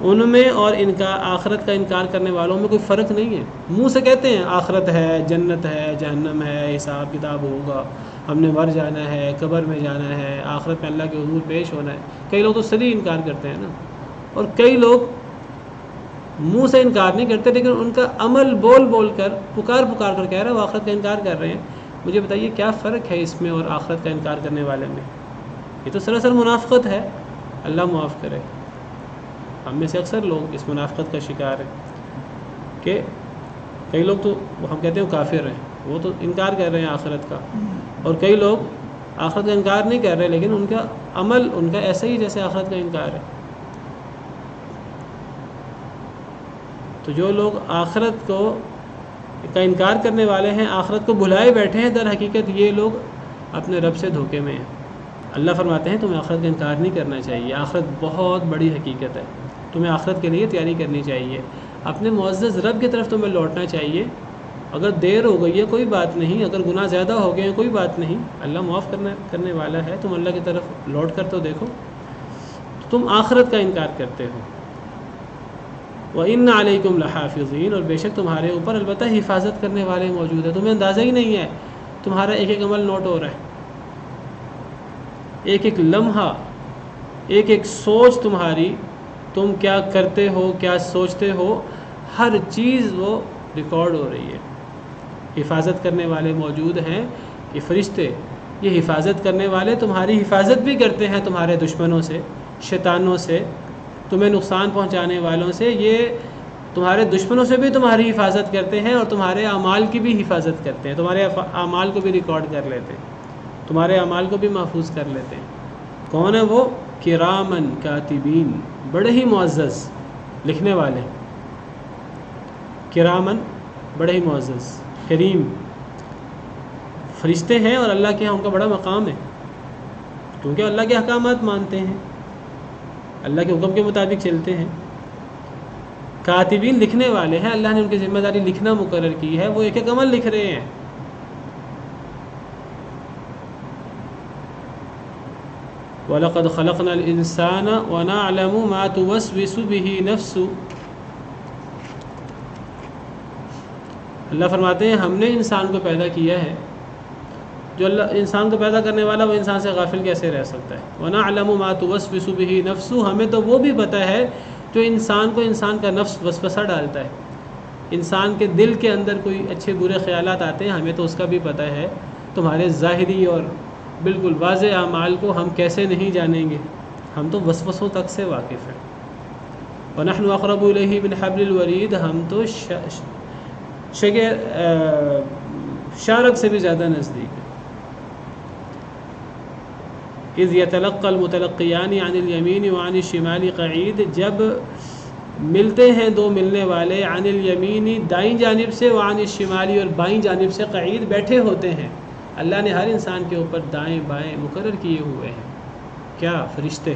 ان میں اور آخرت کا انکار کرنے والوں میں کوئی فرق نہیں ہے. منہ سے کہتے ہیں آخرت ہے، جنت ہے، جہنم ہے، حساب کتاب ہوگا، ہم نے مر جانا ہے، قبر میں جانا ہے، آخرت میں اللہ کے حضور پیش ہونا ہے. کئی لوگ تو صریح انکار کرتے ہیں نا، اور کئی لوگ منہ سے انکار نہیں کرتے لیکن ان کا عمل بول کر پکار کر کہہ رہا ہے وہ آخرت کا انکار کر رہے ہیں. مجھے بتائیے کیا فرق ہے اس میں اور آخرت کا انکار کرنے والے میں؟ یہ تو سراسر منافقت ہے. اللہ معاف کرے. ہم میں سے اکثر لوگ اس منافقت کا شکار ہیں کہ کئی لوگ تو ہم کہتے ہیں وہ کافر ہیں، وہ تو انکار کر رہے ہیں آخرت کا، اور کئی لوگ آخرت کا انکار نہیں کر رہے لیکن ان کا عمل ان کا ایسا ہی جیسے آخرت کا انکار ہے. تو جو لوگ آخرت کا انکار کرنے والے ہیں، آخرت کو بھلائے بیٹھے ہیں، در حقیقت یہ لوگ اپنے رب سے دھوکے میں ہیں. اللہ فرماتے ہیں تمہیں آخرت کا انکار نہیں کرنا چاہیے. آخرت بہت بڑی حقیقت ہے، تمہیں آخرت کے لیے تیاری کرنی چاہیے، اپنے معزز رب کی طرف تمہیں لوٹنا چاہیے. اگر دیر ہو گئی ہے کوئی بات نہیں، اگر گناہ زیادہ ہو گئے ہیں کوئی بات نہیں، اللہ معاف کرنے والا ہے. تم اللہ کی طرف لوٹ کر تو دیکھو. تم آخرت کا انکار کرتے ہو. وَإِنَّ عَلَيْكُمْ لَحَافِظِينَ، اور بے شک تمہارے اوپر البتہ حفاظت کرنے والے موجود ہیں. تمہیں اندازہ ہی نہیں ہے، تمہارا ایک ایک عمل نوٹ ہو رہا ہے، ایک ایک لمحہ، ایک ایک سوچ تمہاری، تم کیا کرتے ہو، کیا سوچتے ہو، ہر چیز وہ ریکارڈ ہو رہی ہے. حفاظت کرنے والے موجود ہیں. یہ فرشتے، یہ حفاظت کرنے والے تمہاری حفاظت بھی کرتے ہیں تمہارے دشمنوں سے، شیطانوں سے، تمہیں نقصان پہنچانے والوں سے. یہ تمہارے دشمنوں سے بھی تمہاری حفاظت کرتے ہیں اور تمہارے اعمال کی بھی حفاظت کرتے ہیں. تمہارے اعمال کو بھی ریکارڈ کر لیتے ہیں، تمہارے اعمال کو بھی محفوظ کر لیتے ہیں. کون ہے وہ؟ کرامن کاتبین، بڑے ہی معزز لکھنے والے. کرامن، بڑے ہی معزز. کریم فرشتے ہیں، اور اللہ کے ہاں ان کا بڑا مقام ہے، کیونکہ اللہ کے احکامات مانتے ہیں، اللہ کے حکم کے مطابق چلتے ہیں۔ کاتبین لکھنے والے ہیں، اللہ نے ان کی ذمہ داری لکھنا مقرر کی ہے، وہ ایک ایک عمل لکھ رہے ہیں۔ وَلَقَدْ خَلَقْنَا الْإِنسَانَ وَنَعْلَمُ مَا تُوَسْوِسُ بِهِ نَفْسُهُ۔ اللہ فرماتے ہیں ہم نے انسان کو پیدا کیا ہے، جو اللہ انسان کو پیدا کرنے والا وہ انسان سے غافل کیسے رہ سکتا ہے؟ وَنَعْلَمُ مَا تُوَسْوِسُ بِهِ نَفْسُهُ، ہمیں تو وہ بھی پتہ ہے جو انسان کو انسان کا نفس وسوسہ ڈالتا ہے، انسان کے دل کے اندر کوئی اچھے برے خیالات آتے ہیں، ہمیں تو اس کا بھی پتہ ہے۔ تمہارے ظاہری اور بالکل واضح اعمال کو ہم کیسے نہیں جانیں گے، ہم تو وسوسوں تک سے واقف ہیں۔ وَنَحْنُ أَقْرَبُ إِلَيْهِ مِنْ حَبْلِ الْوَرِيدِ، ہم تو شارک سے بھی زیادہ نزدیک ہے۔ اذ يتلقى المتلقيان عن اليمين وعن الشمال قعيد، جب ملتے ہیں دو ملنے والے، عن الیمین دائیں جانب سے، وعن الشمال اور بائیں جانب سے، قعید بیٹھے ہوتے ہیں۔ اللہ نے ہر انسان کے اوپر دائیں بائیں مقرر کیے ہوئے ہیں۔ کیا؟ فرشتے۔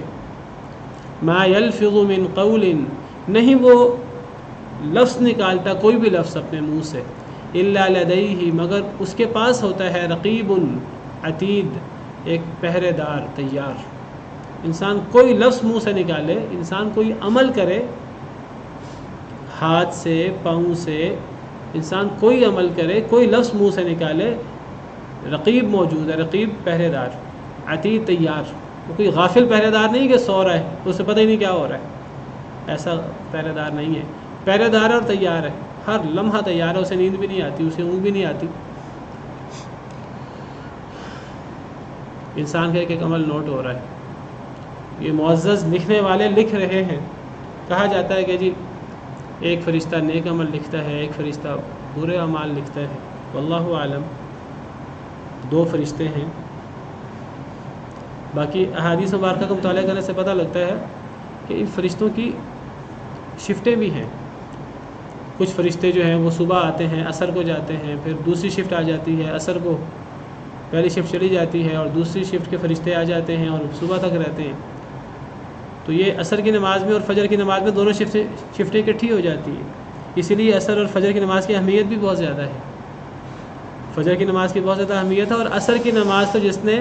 ما يلفظ من قول، نہیں وہ لفظ نکالتا کوئی بھی لفظ اپنے منہ سے، الا لدیہ، مگر اس کے پاس ہوتا ہے، رقیب عتید، ایک پہرے دار تیار۔ انسان کوئی لفظ منہ سے نکالے، انسان کوئی عمل کرے، ہاتھ سے پاؤں سے انسان کوئی عمل کرے، کوئی لفظ منہ سے نکالے، رقیب موجود ہے، رقیب پہرے دار، عتید تیار۔ وہ کوئی غافل پہرے دار نہیں کہ سو رہا ہے اسے پتہ ہی نہیں کیا ہو رہا ہے، ایسا پہرے دار نہیں ہے، پہرے دار اور تیار ہے، ہر لمحہ تیار ہے، اسے نیند بھی نہیں آتی، اسے اونگ بھی نہیں آتی۔ انسان کا ایک ایک عمل نوٹ ہو رہا ہے، یہ معزز لکھنے والے لکھ رہے ہیں۔ کہا جاتا ہے کہ جی ایک فرشتہ نیک عمل لکھتا ہے، ایک فرشتہ برے اعمال لکھتا ہے، واللہ عالم، دو فرشتے ہیں۔ باقی احادیث مبارکہ کا مطالعہ کرنے سے پتہ لگتا ہے کہ ان فرشتوں کی شفٹیں بھی ہیں۔ کچھ فرشتے جو ہیں وہ صبح آتے ہیں، عصر کو جاتے ہیں، پھر دوسری شفٹ آ جاتی ہے، عصر کو پہلی شفٹ چلی جاتی ہے، اور دوسری شفٹ کے فرشتے آ جاتے ہیں اور صبح تک رہتے ہیں۔ تو یہ عصر کی نماز میں اور فجر کی نماز میں دونوں شفٹیں اکٹھی ہو جاتی ہیں، اسی لیے عصر اور فجر کی نماز کی اہمیت بھی بہت زیادہ ہے۔ فجر کی نماز کی بہت زیادہ اہمیت ہے، اور عصر کی نماز تو جس نے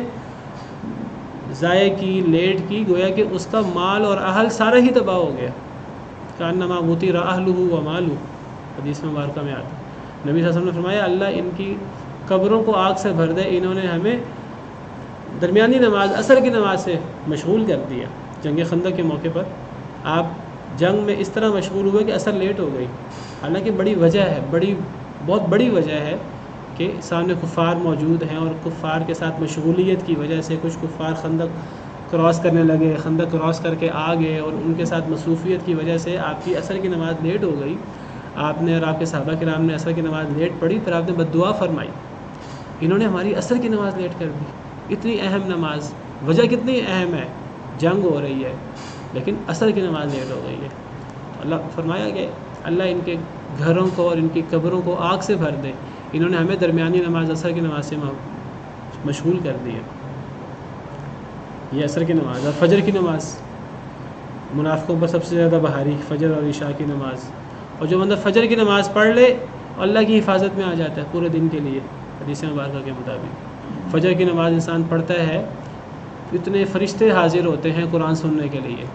ضائع کی، لیٹ کی، گویا کہ اس کا مال اور اہل سارا ہی تباہ ہو گیا۔ کأنما غُتِرَ أَهْلُهُ وَمَالُهُ، حدیث مبارکہ میں آتا ہے، نبی صلی اللہ علیہ وسلم نے فرمایا اللہ ان کی قبروں کو آگ سے بھر دے، انہوں نے ہمیں درمیانی نماز عصر کی نماز سے مشغول کر دیا۔ جنگ خندق کے موقع پر آپ جنگ میں اس طرح مشغول ہوئے کہ عصر لیٹ ہو گئی، حالانکہ بڑی وجہ ہے، بہت بڑی وجہ ہے کہ سامنے کفار موجود ہیں، اور کفار کے ساتھ مشغولیت کی وجہ سے کچھ کفار خندق کراس کرنے لگے، خندق کراس کر کے آ گئے، اور ان کے ساتھ مصروفیت کی وجہ سے آپ کی عصر کی نماز لیٹ ہو گئی۔ آپ نے اور آپ کے صحابہ کرام نے عصر کی نماز لیٹ پڑھی، پھر آپ نے بد دعا فرمائی، انہوں نے ہماری عصر کی نماز لیٹ کر دی۔ اتنی اہم نماز، وجہ کتنی اہم ہے، جنگ ہو رہی ہے لیکن عصر کی نماز لیٹ ہو گئی ہے۔ اللہ فرمایا کہ اللہ ان کے گھروں کو اور ان کی قبروں کو آگ سے بھر دے، انہوں نے ہمیں درمیانی نماز عصر کی نماز سے مشغول کر دیا۔ یہ عصر کی نماز۔ اور فجر کی نماز منافقوں پر سب سے زیادہ بھاری، فجر اور عشاء کی نماز۔ اور جو بندہ فجر کی نماز پڑھ لے اللہ کی حفاظت میں آ جاتا ہے پورے دن کے لیے، حدیث مبارکہ کے مطابق۔ فجر کی نماز انسان پڑھتا ہے، اتنے فرشتے حاضر ہوتے ہیں قرآن سننے کے لیے۔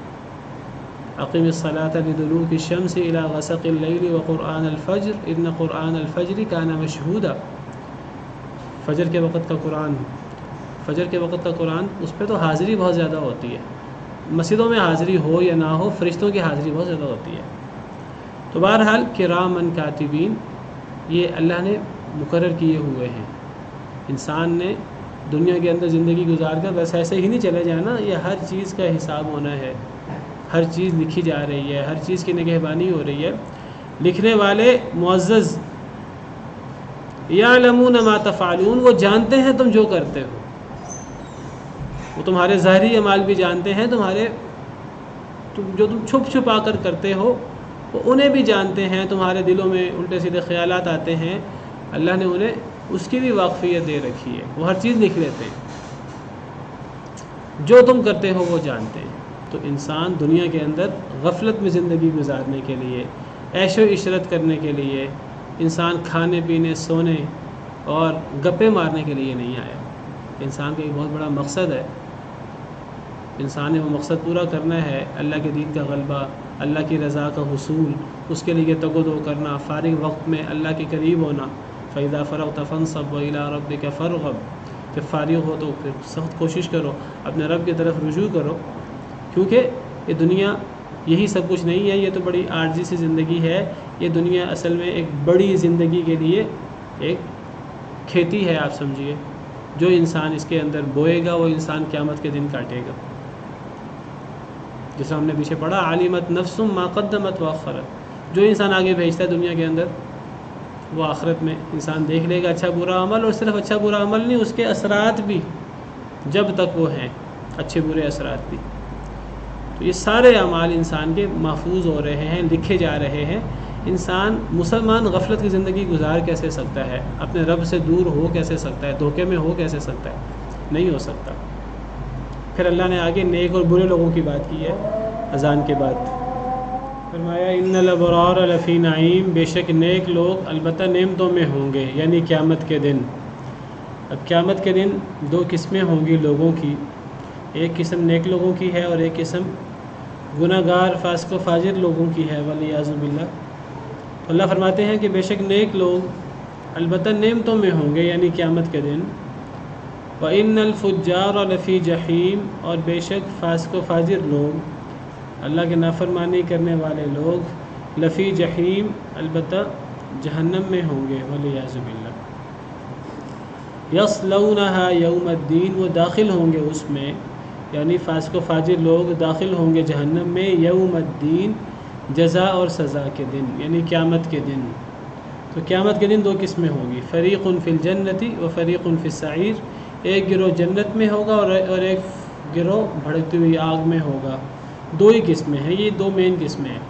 اقیم الصلاۃ لدلوک الشمس الی غسق اللیل وقرآن الفجر ان قرآن الفجر کان مشہودا۔ فجر کے وقت کا قرآن، فجر کے وقت کا قرآن، اس پہ تو حاضری بہت زیادہ ہوتی ہے، مسجدوں میں حاضری ہو یا نہ ہو، فرشتوں کی حاضری بہت زیادہ ہوتی ہے۔ تو بہرحال کرامن کاتبین یہ اللہ نے مقرر کیے ہوئے ہیں۔ انسان نے دنیا کے اندر زندگی گزار کر بس ایسے ہی نہیں چلے جانا، یہ ہر چیز کا حساب ہونا ہے، ہر چیز لکھی جا رہی ہے، ہر چیز کی نگہبانی ہو رہی ہے۔ لکھنے والے معزز، یعلمون ما تفعلون، وہ جانتے ہیں تم جو کرتے ہو، وہ تمہارے ظاہری اعمال بھی جانتے ہیں، جو تم چھپ چھپا کر کرتے ہو وہ انہیں بھی جانتے ہیں۔ تمہارے دلوں میں الٹے سیدھے خیالات آتے ہیں، اللہ نے انہیں اس کی بھی واقفیت دے رکھی ہے، وہ ہر چیز لکھ لیتے ہیں، جو تم کرتے ہو وہ جانتے ہیں۔ تو انسان دنیا کے اندر غفلت میں زندگی گزارنے کے لیے، عیش و عشرت کرنے کے لیے، انسان کھانے پینے سونے اور گپے مارنے کے لیے نہیں آیا۔ انسان کا ایک بہت بڑا مقصد ہے، انسان نے وہ مقصد پورا کرنا ہے، اللہ کے دین کا غلبہ، اللہ کی رضا کا حصول، اس کے لیے تگ و دو کرنا، فارغ وقت میں اللہ کے قریب ہونا۔ فَإِذَا فَرَغْتَ فَانصَبْ وَإِلَىٰ رَبِّكَ فَارْغَب، جب فارغ ہو تو پھر سخت کوشش کرو، اپنے رب کی طرف رجوع کرو، کیونکہ یہ دنیا یہی سب کچھ نہیں ہے، یہ تو بڑی عارضی سی زندگی ہے۔ یہ دنیا اصل میں ایک بڑی زندگی کے لیے ایک کھیتی ہے، آپ سمجھیے۔ جو انسان اس کے اندر بوئے گا وہ انسان قیامت کے دن کاٹے گا۔ جیسا ہم نے پیچھے پڑھا، عالمت نفس ما قدمت واخرت، جو انسان آگے بھیجتا ہے دنیا کے اندر وہ آخرت میں انسان دیکھ لے گا اچھا برا عمل، اور صرف اچھا برا عمل نہیں، اس کے اثرات بھی جب تک وہ ہیں، اچھے برے اثرات بھی۔ تو یہ سارے اعمال انسان کے محفوظ ہو رہے ہیں، لکھے جا رہے ہیں۔ انسان مسلمان غفلت کی زندگی گزار کیسے سکتا ہے؟ اپنے رب سے دور ہو کیسے سکتا ہے؟ دھوکے میں ہو کیسے سکتا ہے؟ نہیں ہو سکتا۔ پھر اللہ نے آگے نیک اور برے لوگوں کی بات کی ہے اذان کے بعد، فرمایا ان الابرار لفی نعیم، بے شک نیک لوگ البتہ نعمتوں میں ہوں گے، یعنی قیامت کے دن۔ اب قیامت کے دن دو قسمیں ہوں گی لوگوں کی، ایک قسم نیک لوگوں کی ہے اور ایک قسم گناہ گار فاسق و فاجر لوگوں کی ہے، والعیاذ باللہ۔ اللہ فرماتے ہیں کہ بے شک نیک لوگ البتہ نعمتوں میں ہوں گے، یعنی قیامت کے دن۔ وَإِنَّ الْفُجَّارَ لَفِي جَحِيمٍ، اور بے شک فاسق و فاجر لوگ، اللہ کے نافرمانی کرنے والے لوگ، لفی جحیم، البتہ جہنم میں ہوں گے، والعیاذ باللہ۔ یصلونہا یوم الدین، وہ داخل ہوں گے اس میں، یعنی فاسق و فاجر لوگ داخل ہوں گے جہنم میں، یوم الدین، جزا اور سزا کے دن، یعنی قیامت کے دن۔ تو قیامت کے دن دو قسمیں ہوں گی، فریق فی الجنۃ و فریق فی السعیر، ایک گروہ جنت میں ہوگا اور ایک گروہ بھڑکتی ہوئی آگ میں ہوگا۔ دو ہی قسمیں ہیں، یہ دو مین قسمیں ہیں،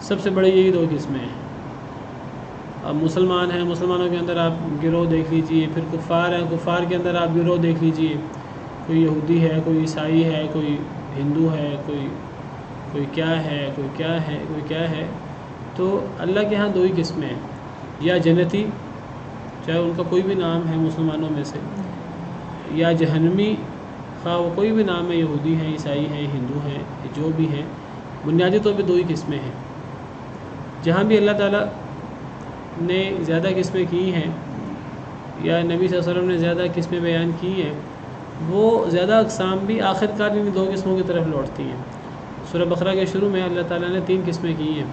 سب سے بڑی یہی دو قسمیں ہیں۔ اب مسلمان ہیں، مسلمانوں کے اندر آپ گروہ دیکھ لیجئے، پھر کفار ہیں، کفار کے اندر آپ گروہ دیکھ لیجئے، کوئی یہودی ہے، کوئی عیسائی ہے، کوئی ہندو ہے، کوئی کیا ہے، کوئی کیا ہے، کوئی کیا ہے۔ تو اللہ کے ہاں دو ہی قسمیں ہیں، یا جنتی، چاہے ان کا کوئی بھی نام ہے مسلمانوں میں سے، یا جہنمی، خواہ وہ کوئی بھی نام ہے، یہودی ہیں، عیسائی ہیں، ہندو ہیں، جو بھی ہیں، بنیادی طور پہ دو ہی قسمیں ہیں۔ جہاں بھی اللہ تعالیٰ نے زیادہ قسمیں کی ہیں، یا نبی صلی اللہ علیہ وسلم نے زیادہ قسمیں بیان کی ہیں، وہ زیادہ اقسام بھی آخر کار ان دو قسموں کی طرف لوٹتی ہیں۔ سورہ بقرہ کے شروع میں اللہ تعالیٰ نے 3 قسمیں کی ہیں،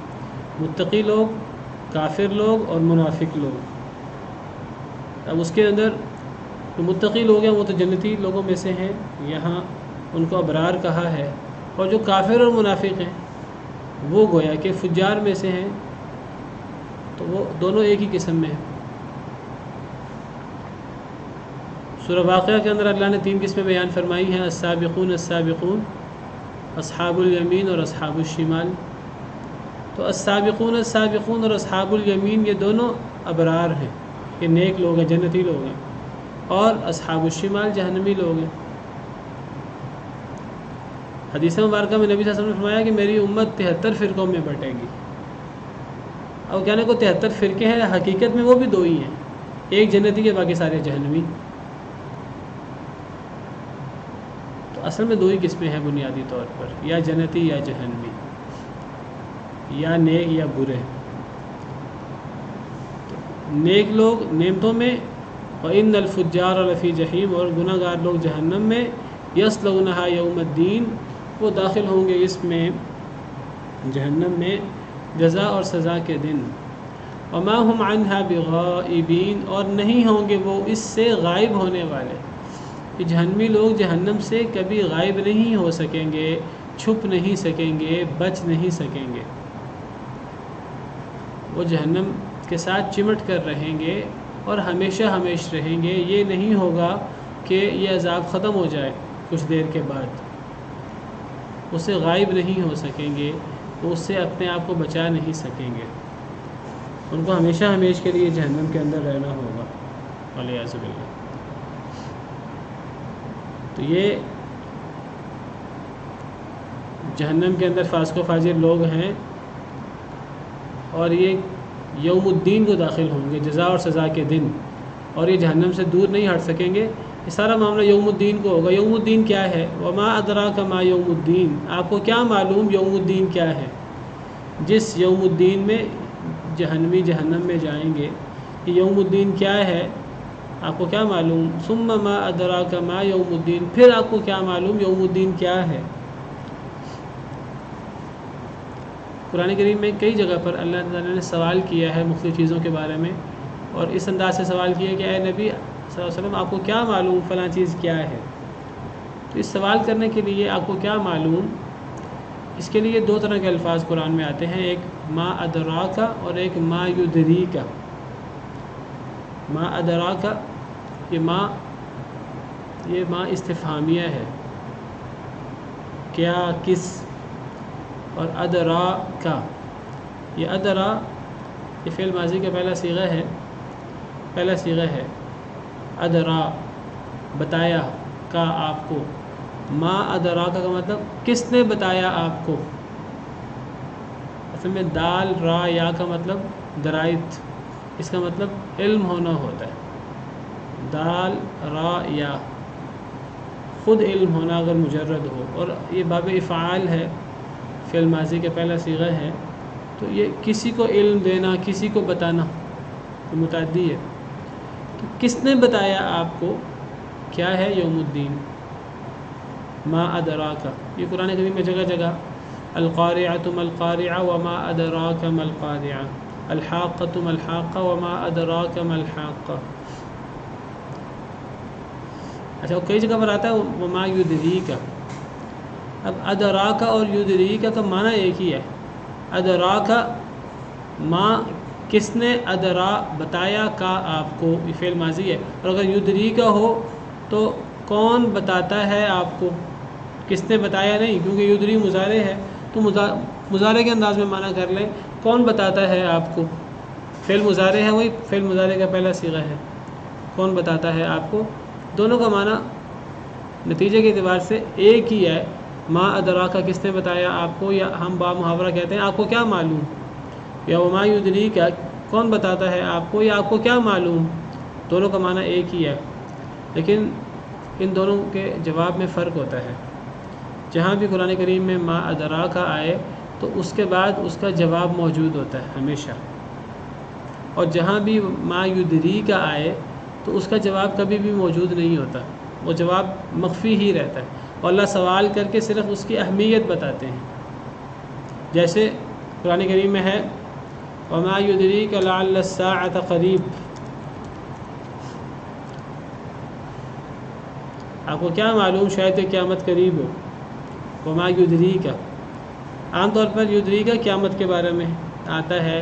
متقی لوگ، کافر لوگ اور منافق لوگ۔ اب اس کے اندر جو متقی لوگ ہیں وہ تو جنتی لوگوں میں سے ہیں، یہاں ان کو ابرار کہا ہے، اور جو کافر اور منافق ہیں وہ گویا کہ فجار میں سے ہیں، تو وہ دونوں ایک ہی قسم میں ہیں۔ سورہ واقعہ کے اندر اللہ نے 3 قسمیں بیان فرمائی ہیں، السابقون السابقون، اصحاب الیمین اور اصحاب الشمال۔ تو السابقون السابقون اور اصحاب الیمین یہ دونوں ابرار ہیں، یہ نیک لوگ ہیں، جنتی لوگ ہیں، اور اصحاب الشمال جہنمی لوگ ہیں۔ حدیث مبارکہ میں نبی صلی اللہ علیہ وسلم نے فرمایا کہ میری امت 73 فرقوں میں بٹے گی۔ اور کہنے کو 73 فرقے ہیں، حقیقت میں وہ بھی 2 ہی ہیں، ایک جنتی کے باقی سارے جہنمی۔ تو اصل میں 2 ہی قسمیں ہیں بنیادی طور پر، یا جنتی یا جہنمی، یا نیک یا برے۔ نیک لوگ نعمتوں میں، وَإِنَّ الْفُجَّارَ لَفِي جَحِيمٍ، اور گناہ گار لوگ جہنم میں، يَصْلَوْنَهَا يَوْمَ الدِّينِ، وہ داخل ہوں گے اس میں، جہنم میں، جزا اور سزا کے دن۔ وَمَا هُمْ عَنْهَا بِغَائِبِينَ، اور نہیں ہوں گے وہ اس سے غائب ہونے والے۔ کہ جہنمی لوگ جہنم سے کبھی غائب نہیں ہو سکیں گے، چھپ نہیں سکیں گے، بچ نہیں سکیں گے، وہ جہنم کے ساتھ چمٹ کر رہیں گے اور ہمیشہ ہمیشہ رہیں گے۔ یہ نہیں ہوگا کہ یہ عذاب ختم ہو جائے کچھ دیر کے بعد، اس سے غائب نہیں ہو سکیں گے، وہ اس سے اپنے آپ کو بچا نہیں سکیں گے۔ ان کو ہمیشہ ہمیشہ کے لیے جہنم کے اندر رہنا ہوگا، والعیاذ باللہ۔ تو یہ جہنم کے اندر فاسق و فاجر لوگ ہیں، اور یہ یوم الدین کو داخل ہوں گے، جزا اور سزا کے دن، اور یہ جہنم سے دور نہیں ہٹ سکیں گے۔ یہ سارا معاملہ یوم الدین کو ہوگا۔ یوم الدین کیا ہے؟ وما ادراک ما یوم الدین، آپ کو کیا معلوم یوم الدین کیا ہے؟ جس یوم الدین میں جہنمی جہنم میں جائیں گے، یہ یوم الدین کیا ہے؟ آپ کو کیا معلوم؟ ثم ما ادراک ما یوم الدین، پھر آپ کو کیا معلوم یوم الدین کیا ہے؟ قرآن کریم میں کئی جگہ پر اللہ تعالیٰ نے سوال کیا ہے مختلف چیزوں کے بارے میں، اور اس انداز سے سوال کیا کہ اے نبی صلی اللہ علیہ وسلم آپ کو کیا معلوم فلاں چیز کیا ہے؟ تو اس سوال کرنے کے لیے آپ کو کیا معلوم، اس کے لیے دو طرح کے الفاظ قرآن میں آتے ہیں، ایک ما ادراکا اور ایک ما یدریکا۔ ما ادراکا، یہ ما استفہامیہ ہے، کیا، کس، اور ادرا کا، یہ ادرا یہ فعل ماضی کا پہلا صیغہ ہے، ادرا بتایا، کا آپ کو، ما ادرا کا مطلب کس نے بتایا آپ کو۔ اصل میں دال را یا کا مطلب درائت، اس کا مطلب علم ہونا ہوتا ہے۔ دال را یا خود علم ہونا اگر مجرد ہو، اور یہ باب افعال ہے، فعل ماضی کا پہلا صیغہ ہے، تو یہ کسی کو علم دینا، کسی کو بتانا، تو متعدی ہے۔ تو کس نے بتایا آپ کو کیا ہے یوم الدین؟ ما ادراکا، یہ قرآن کریم میں جگہ جگہ القارعۃ ما القارعہ وما ادراک ما القارعہ، الحاقۃ ما الحاقہ وما ادراک ما الحاقہ۔ اچھا، کئی جگہ پر آتا ہے وما یدریکا۔ اب ادراکا اور یدریکا کا معنی ایک ہی ہے۔ ادراکا ما کس نے، ادرا بتایا، کا آپ کو، یہ فعل ماضی ہے، اور اگر یدریکا ہو تو کون بتاتا ہے آپ کو، کس نے بتایا نہیں، کیونکہ یدری مضارع ہے، تو مضارع کے انداز میں معنی کر لیں، کون بتاتا ہے آپ کو، فعل مضارع ہے، وہی فعل مضارع کا پہلا صیغہ ہے، کون بتاتا ہے آپ کو۔ دونوں کا معنی نتیجے کے اعتبار سے ایک ہی ہے۔ ما ادراکا کس نے بتایا آپ کو، یا ہم با محاورہ کہتے ہیں آپ کو کیا معلوم، یا وما یدریکا کون بتاتا ہے آپ کو، یا آپ کو کیا معلوم، دونوں کا معنی ایک ہی ہے، لیکن ان دونوں کے جواب میں فرق ہوتا ہے۔ جہاں بھی قرآن کریم میں ما ادراکا آئے تو اس کے بعد اس کا جواب موجود ہوتا ہے ہمیشہ، اور جہاں بھی ما یدریکا آئے تو اس کا جواب کبھی بھی موجود نہیں ہوتا، وہ جواب مخفی ہی رہتا ہے، اور اللہ سوال کر کے صرف اس کی اہمیت بتاتے ہیں۔ جیسے قرآن کریم میں ہے وما یدریک لعل الساعۃ قریب، آپ کو کیا معلوم شاید قیامت قریب ہو۔ وما یدریک، عام طور پر یدریک قیامت کے بارے میں آتا ہے،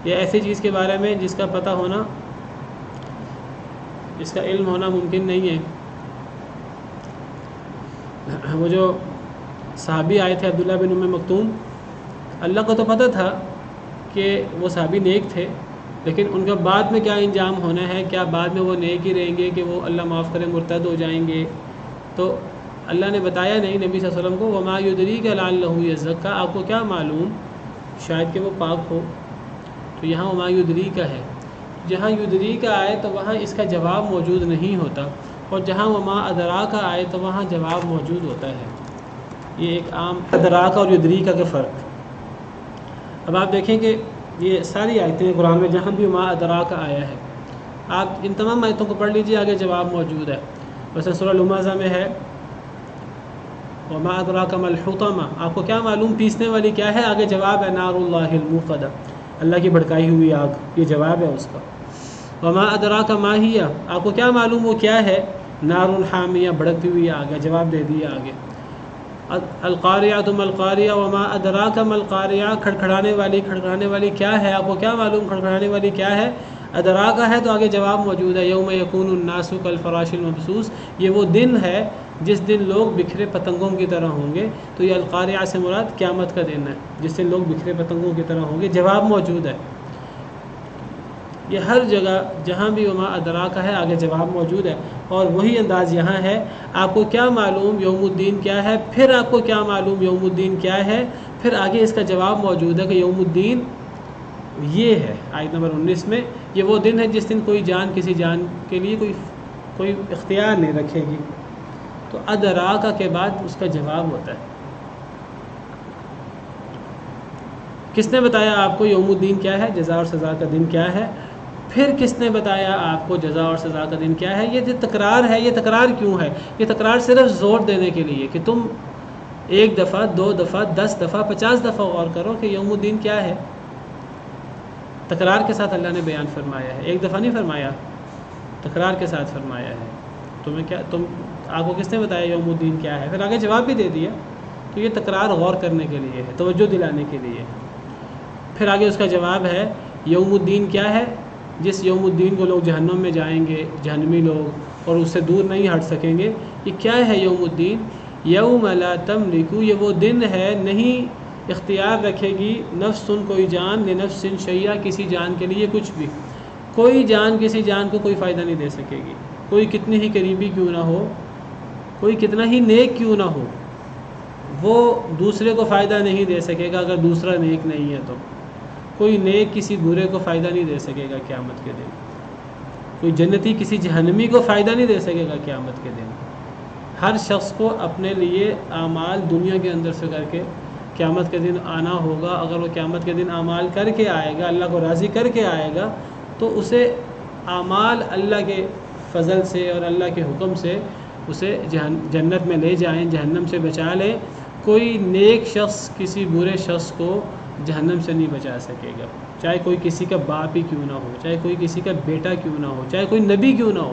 یا ایسی چیز کے بارے میں جس کا پتہ ہونا، جس کا علم ہونا ممکن نہیں ہے۔ وہ جو صحابی آئے تھے عبداللہ بن ام مکتوم، اللہ کو تو پتہ تھا کہ وہ صحابی نیک تھے، لیکن ان کا بعد میں کیا انجام ہونا ہے، کیا بعد میں وہ نیک ہی رہیں گے کہ وہ اللہ معاف کرے مرتد ہو جائیں گے، تو اللہ نے بتایا نہیں نبی صلی اللہ علیہ وسلم کو وما یدریک لعلہ یزکیٰ، آپ کو کیا معلوم شاید کہ وہ پاک ہو۔ تو یہاں وما یدریک ہے، جہاں یدریک آئے تو وہاں اس کا جواب موجود نہیں ہوتا، اور جہاں وما ادراک آئے تو وہاں جواب موجود ہوتا ہے۔ یہ ایک عام ادراک اور یدریک کا فرق۔ اب آپ دیکھیں کہ یہ ساری آیتیں قرآن میں جہاں بھی وما ادراک آیا ہے، آپ ان تمام آیتوں کو پڑھ لیجئے، آگے جواب موجود ہے۔ مثلا سورہ الہمزہ میں ہے وما ادراک ما الحطمہ، آپ کو کیا معلوم پیسنے والی کیا ہے، آگے جواب ہے نار اللہ الموقدہ، اللہ کی بھڑکائی ہوئی آگ، یہ جواب ہے اس کا۔ وما ادراک ما ہی، آپ کو کیا معلوم وہ کیا ہے، نار حامیہ، بھڑکتی ہوئی آگ ہے، جواب دے دیا آگے۔ القاریہ ما القاریہ وما ادراک ما القاریہ، کھڑکھڑانے والی کیا ہے، آپ کو کیا معلوم کھڑکھڑانے والی کیا ہے، ادراکا ہے تو آگے جواب موجود ہے یوم یکون الناس کالفراش المبثوث، یہ وہ دن ہے جس دن لوگ بکھرے پتنگوں کی طرح ہوں گے، تو یہ القاریہ سے مراد قیامت کا دن ہے جس دن لوگ بکھرے پتنگوں کی طرح ہوں گے، جواب موجود ہے۔ یہ ہر جگہ جہاں بھی وما ادراک ہے آگے جواب موجود ہے، اور وہی انداز یہاں ہے. آپ کو کیا معلوم یوم الدین کیا ہے، پھر آپ کو کیا معلوم یوم الدین کیا ہے، پھر آگے اس کا جواب موجود ہے کہ یوم الدین یہ ہے. آیت نمبر 19 میں یہ وہ دن ہے جس دن کوئی جان کسی جان کے لیے کوئی اختیار نہیں رکھے گی. تو ادراک کے بعد اس کا جواب ہوتا ہے. کس نے بتایا آپ کو یوم الدین کیا ہے، جزا اور سزا کا دن کیا ہے، پھر کس نے بتایا آپ کو جزا اور سزا کا دن کیا ہے. یہ جو تکرار ہے، یہ تکرار کیوں ہے؟ یہ تکرار صرف زور دینے کے لیے کہ تم 1 دفعہ 2 دفعہ 10 دفعہ 50 دفعہ غور کرو کہ یوم الدین کیا ہے. تکرار کے ساتھ اللہ نے بیان فرمایا ہے، ایک دفعہ نہیں فرمایا، تکرار کے ساتھ فرمایا ہے. آپ کو کس نے بتایا یوم الدین کیا ہے، پھر آگے جواب بھی دے دیا. تو یہ تکرار غور کرنے کے لیے ہے، توجہ دلانے کے لیے. پھر آگے اس کا جواب ہے یوم الدین کیا ہے، جس یوم الدین کو لوگ جہنم میں جائیں گے، جہنمی لوگ، اور اس سے دور نہیں ہٹ سکیں گے. یہ کیا ہے یوم الدین؟ یوم لا تملک، یہ وہ دن ہے نہیں اختیار رکھے گی نفس کوئی جان لنفس شیئا، کسی جان کے لیے کچھ بھی. کوئی جان کسی جان کو کوئی فائدہ نہیں دے سکے گی. کوئی کتنی ہی قریبی کیوں نہ ہو، کوئی کتنا ہی نیک کیوں نہ ہو، وہ دوسرے کو فائدہ نہیں دے سکے گا اگر دوسرا نیک نہیں ہے. تو کوئی نیک کسی برے کو فائدہ نہیں دے سکے گا قیامت کے دن. کوئی جنتی کسی جہنمی کو فائدہ نہیں دے سکے گا قیامت کے دن. ہر شخص کو اپنے لیے اعمال دنیا کے اندر سے کر کے قیامت کے دن آنا ہوگا. اگر وہ قیامت کے دن اعمال کر کے آئے گا، اللہ کو راضی کر کے آئے گا، تو اسے اعمال اللہ کے فضل سے اور اللہ کے حکم سے اسے جنت میں لے جائیں، جہنم سے بچا لیں. کوئی نیک شخص کسی برے شخص کو جہنم سے نہیں بچا سکے گا، چاہے کوئی کسی کا باپ ہی کیوں نہ ہو، چاہے کوئی کسی کا بیٹا کیوں نہ ہو، چاہے کوئی نبی کیوں نہ ہو.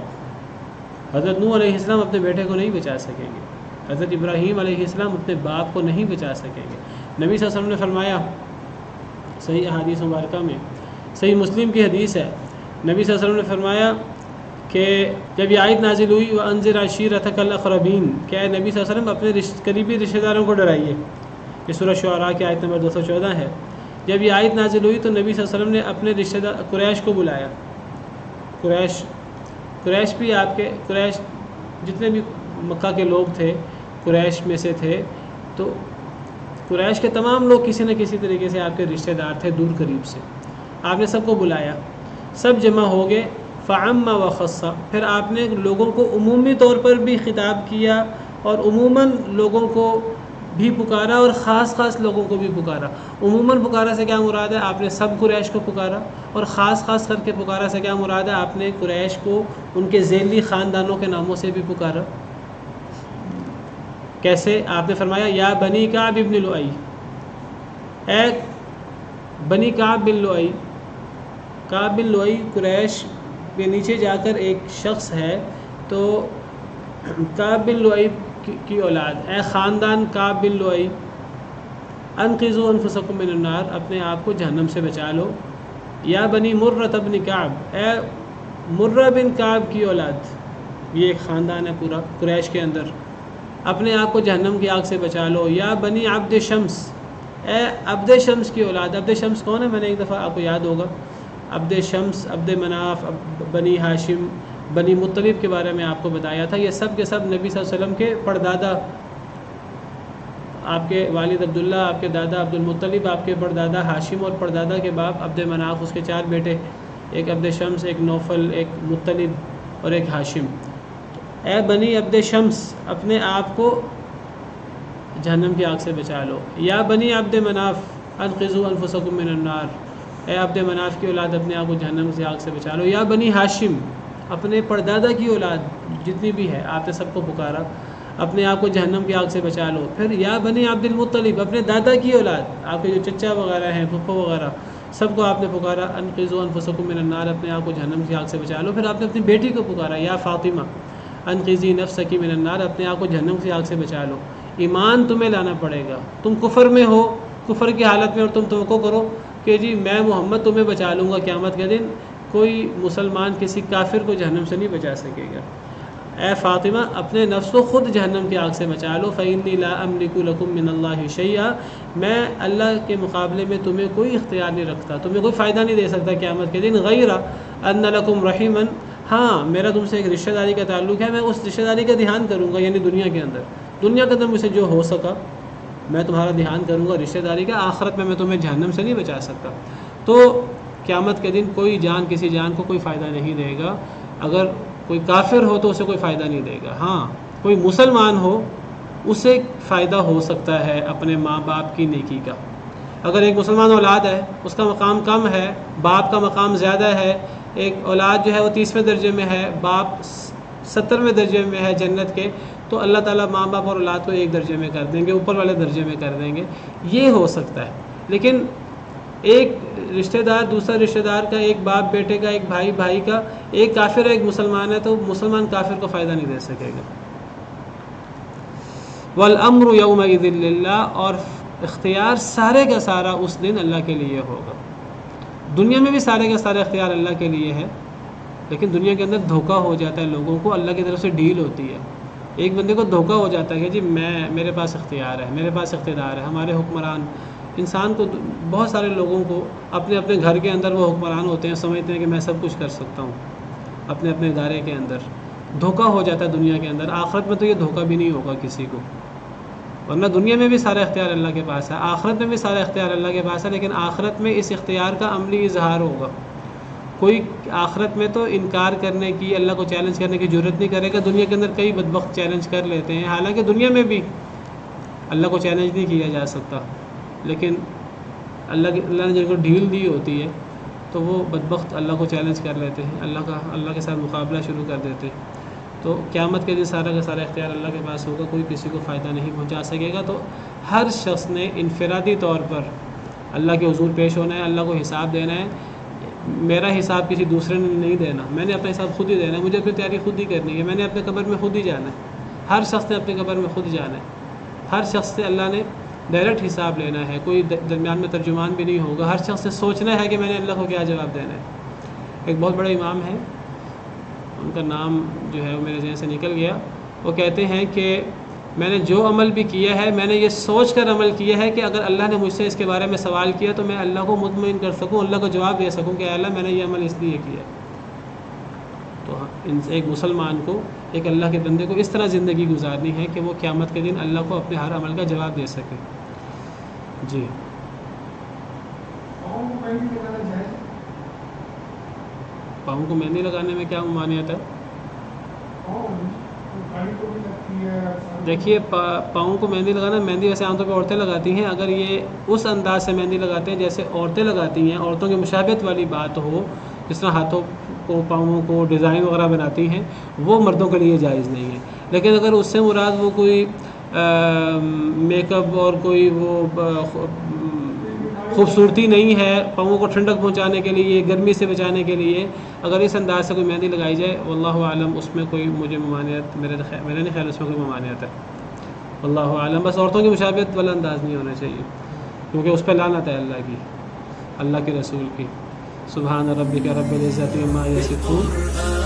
حضرت نوح علیہ السلام اپنے بیٹے کو نہیں بچا سکیں گے. حضرت ابراہیم علیہ السلام اپنے باپ کو نہیں بچا سکیں گے. نبی صلی اللہ علیہ وسلم نے فرمایا صحیح احادیث مبارکہ میں، صحیح مسلم کی حدیث ہے، نبی صلی اللہ علیہ وسلم نے فرمایا کہ جب یہ آیت نازل ہوئی وَأَنذِرْ عَشِيرَتَكَ الْأَقْرَبِينَ، کہ اے نبی صلی اللہ علیہ وسلم اپنے قریبی رشتہ داروں کو ڈرائیے. یہ سورہ شعراء کی آیت نمبر 214 ہے. جب یہ آیت نازل ہوئی تو نبی صلی اللہ علیہ وسلم نے اپنے رشتہ دار قریش کو بلایا. قریش بھی آپ کے قریش جتنے بھی مکہ کے لوگ تھے قریش میں سے تھے، تو قریش کے تمام لوگ کسی نہ کسی طریقے سے آپ کے رشتہ دار تھے دور قریب سے. آپ نے سب کو بلایا، سب جمع ہو گئے. فعم و خص، پھر آپ نے لوگوں کو عمومی طور پر بھی خطاب کیا اور عموماً لوگوں کو بھی پکارا اور خاص لوگوں کو بھی پکارا. عموماً پکارا سے کیا مراد ہے؟ آپ نے سب قریش کو پکارا. اور خاص کر کے پکارا سے کیا مراد ہے؟ آپ نے قریش کو ان کے ذیلی خاندانوں کے ناموں سے بھی پکارا. کیسے؟ آپ نے فرمایا یا بنی کعب ابن لؤی، اے بنی کعب بن لؤی. کعب بن لؤی قریش کے نیچے جا کر ایک شخص ہے، تو کعب بن لؤی کی اولاد، اے خاندان کعب بن لؤی، انقذوا انفسکم من النار، اپنے آپ کو جہنم سے بچا لو. یا بنی مرۃ بن کعب، اے مرہ بن کعب کی اولاد، یہ ایک خاندان ہے پورا قریش کے اندر، اپنے آپ کو جہنم کی آگ سے بچا لو. یا بنی عبد شمس، اے عبد شمس کی اولاد. عبد شمس کون ہے؟ میں نے ایک دفعہ آپ کو یاد ہوگا، عبد شمس، عبد مناف، بنی ہاشم، بنی مطلب کے بارے میں آپ کو بتایا تھا. یہ سب کے سب نبی صلی اللہ علیہ وسلم کے پردادا، آپ کے والد عبداللہ، آپ کے دادا عبد المطلب، آپ کے پردادا ہاشم، اور پردادا کے باپ عبد مناف، اس کے 4 بیٹے، ایک عبد شمس، ایک نوفل، ایک مطلب اور ایک ہاشم. اے بنی عبد شمس، اپنے آپ کو جہنم کی آگ سے بچا لو. یا بنی عبد مناف انقذوا انفسکم من النار، اے عبد مناف کی اولاد، اپنے آپ کو جہنم سے آگ سے بچا لو. یا بنی ہاشم، اپنے پردادا کی اولاد جتنی بھی ہے، آپ نے سب کو پکارا، اپنے آپ کو جہنم کی آگ سے بچا لو. پھر یا بنی عبد المطلب، اپنے دادا کی اولاد، آپ کے جو چچا وغیرہ ہیں، پھپھو وغیرہ، سب کو آپ نے پکارا، انقذوا انفسکم من النار، اپنے آپ کو جہنم کی آگ سے بچا لو. پھر آپ نے اپنی بیٹی کو پکارا، یا فاطمہ انقذی نفسک من النار، اپنے آپ کو جہنم کی آگ سے بچا لو. ایمان تمہیں لانا پڑے گا، تم کفر میں ہو، کفر کی حالت میں، اور تم توقع کرو کہ جی میں محمد تمہیں بچا لوں گا قیامت کے دن. کوئی مسلمان کسی کافر کو جہنم سے نہیں بچا سکے گا. اے فاطمہ اپنے نفس کو خود جہنم کی آگ سے بچا لو، فإنی لا املک لکم من اللہ شیئا، میں اللہ کے مقابلے میں تمہیں کوئی اختیار نہیں رکھتا، تمہیں کوئی فائدہ نہیں دے سکتا قیامت کے دن، غیر ان لکم رحیما، ہاں میرا تم سے ایک رشتہ داری کا تعلق ہے، میں اس رشتہ داری کا دھیان کروں گا، یعنی دنیا کے اندر مجھ سے جو ہو سکا میں تمہارا دھیان کروں گا رشتہ داری کا، آخرت میں تمہیں جہنم سے نہیں بچا سکتا۔ تو قیامت کے دن کوئی جان کسی جان کو کوئی فائدہ نہیں دے گا، اگر کوئی کافر ہو تو اسے کوئی فائدہ نہیں دے گا، ہاں کوئی مسلمان ہو اسے فائدہ ہو سکتا ہے اپنے ماں باپ کی نیکی کا۔ اگر ایک مسلمان اولاد ہے اس کا مقام کم ہے، باپ کا مقام زیادہ ہے، ایک اولاد جو ہے وہ 30ویں درجے میں ہے، باپ 70ویں درجے میں ہے جنت کے، تو اللہ تعالیٰ ماں باپ اور اولاد کو ایک درجے میں کر دیں گے، اوپر والے درجے میں کر دیں گے، یہ ہو سکتا ہے۔ لیکن ایک رشتہ دار دوسرا رشتہ دار کا، ایک باپ بیٹے کا، ایک بھائی بھائی کا، ایک کافر ہے ایک مسلمان ہے، تو مسلمان کافر کو فائدہ نہیں دے سکے گا۔ والامر یومئذ للہ، اور اختیار سارے کا سارا اس دن اللہ کے لیے ہوگا۔ دنیا میں بھی سارے کا سارا اختیار اللہ کے لیے ہے، لیکن دنیا کے اندر دھوکہ ہو جاتا ہے لوگوں کو، اللہ کی طرف سے ڈیل ہوتی ہے۔ ایک بندے کو دھوکہ ہو جاتا ہے کہ جی میرے پاس اختیار ہے، میرے پاس اقتدار ہے، ہمارے حکمران، انسان کو بہت سارے لوگوں کو اپنے اپنے گھر کے اندر وہ حکمران ہوتے ہیں، سمجھتے ہیں کہ میں سب کچھ کر سکتا ہوں اپنے اپنے ادارے کے اندر، دھوکہ ہو جاتا ہے دنیا کے اندر۔ آخرت میں تو یہ دھوکہ بھی نہیں ہوگا کسی کو، ورنہ دنیا میں بھی سارا اختیار اللہ کے پاس ہے، آخرت میں بھی سارا اختیار اللہ کے پاس ہے، لیکن آخرت میں اس اختیار کا عملی اظہار ہوگا۔ کوئی آخرت میں تو انکار کرنے کی، اللہ کو چیلنج کرنے کی جرت نہیں کرے گا۔ دنیا کے اندر کئی بدبخت چیلنج کر لیتے ہیں، حالانکہ دنیا میں بھی اللہ کو چیلنج نہیں کیا جا سکتا، لیکن اللہ نے جن کو ڈھیل دی ہوتی ہے تو وہ بدبخت اللہ کو چیلنج کر لیتے ہیں، اللہ کے ساتھ مقابلہ شروع کر دیتے ہیں۔ تو قیامت کے دن سارا کا سارا اختیار اللہ کے پاس ہوگا، کوئی کسی کو فائدہ نہیں پہنچا سکے گا۔ تو ہر شخص نے انفرادی طور پر اللہ کے حضور پیش ہونا ہے، اللہ کو حساب دینا ہے۔ میرا حساب کسی دوسرے نے نہیں دینا، میں نے اپنا حساب خود ہی دینا ہے، مجھے اپنی تیاری خود ہی کرنی ہے، میں نے اپنے قبر میں خود ہی جانا ہے، ہر شخص نے اپنے قبر میں خود جانا ہے، ہر شخص سے اللہ نے ڈائریکٹ حساب لینا ہے، کوئی درمیان میں ترجمان بھی نہیں ہوگا، ہر شخص سے سوچنا ہے کہ میں نے اللہ کو کیا جواب دینا ہے۔ ایک بہت بڑے امام ہیں، ان کا نام جو ہے وہ میرے ذہن سے نکل گیا، وہ کہتے ہیں کہ میں نے جو عمل بھی کیا ہے میں نے یہ سوچ کر عمل کیا ہے کہ اگر اللہ نے مجھ سے اس کے بارے میں سوال کیا تو میں اللہ کو مطمئن کر سکوں، اللہ کو جواب دے سکوں کہ اللہ میں نے یہ عمل اس لیے کیا۔ تو ایک مسلمان کو، ایک اللہ کے بندے کو اس طرح زندگی گزارنی ہے کہ وہ قیامت کے دن اللہ کو اپنے ہر عمل کا جواب دے سکے۔ جی پاؤں کو مہندی لگانے میں کیا ممانعت ہے؟ دیکھیے پاؤں کو مہندی لگانا، مہندی ویسے عام طور پہ عورتیں لگاتی ہیں، اگر یہ اس انداز سے مہندی لگاتے ہیں جیسے عورتیں لگاتی ہیں، عورتوں کی مشابہت والی بات ہو، جس طرح ہاتھوں کو پاؤں کو ڈیزائن وغیرہ بناتی ہیں، وہ مردوں کے لیے جائز نہیں ہے۔ لیکن اگر اس سے مراد وہ کوئی میک اپ اور کوئی وہ خوبصورتی نہیں ہے، پاؤں کو ٹھنڈک پہنچانے کے لیے، گرمی سے بچانے کے لیے اگر اس انداز سے کوئی مہندی لگائی جائے، واللہ عالم اس میں کوئی مجھے ممانعت، میرے نہیں خیال اس میں کوئی ممانعت ہے، واللہ عالم۔ بس عورتوں کی مشابہت والا انداز نہیں ہونا چاہیے، کیونکہ اس پہ لعنت ہے اللہ کی، اللہ کے رسول کی۔ سبحان ربک رب العزت عما یصفون۔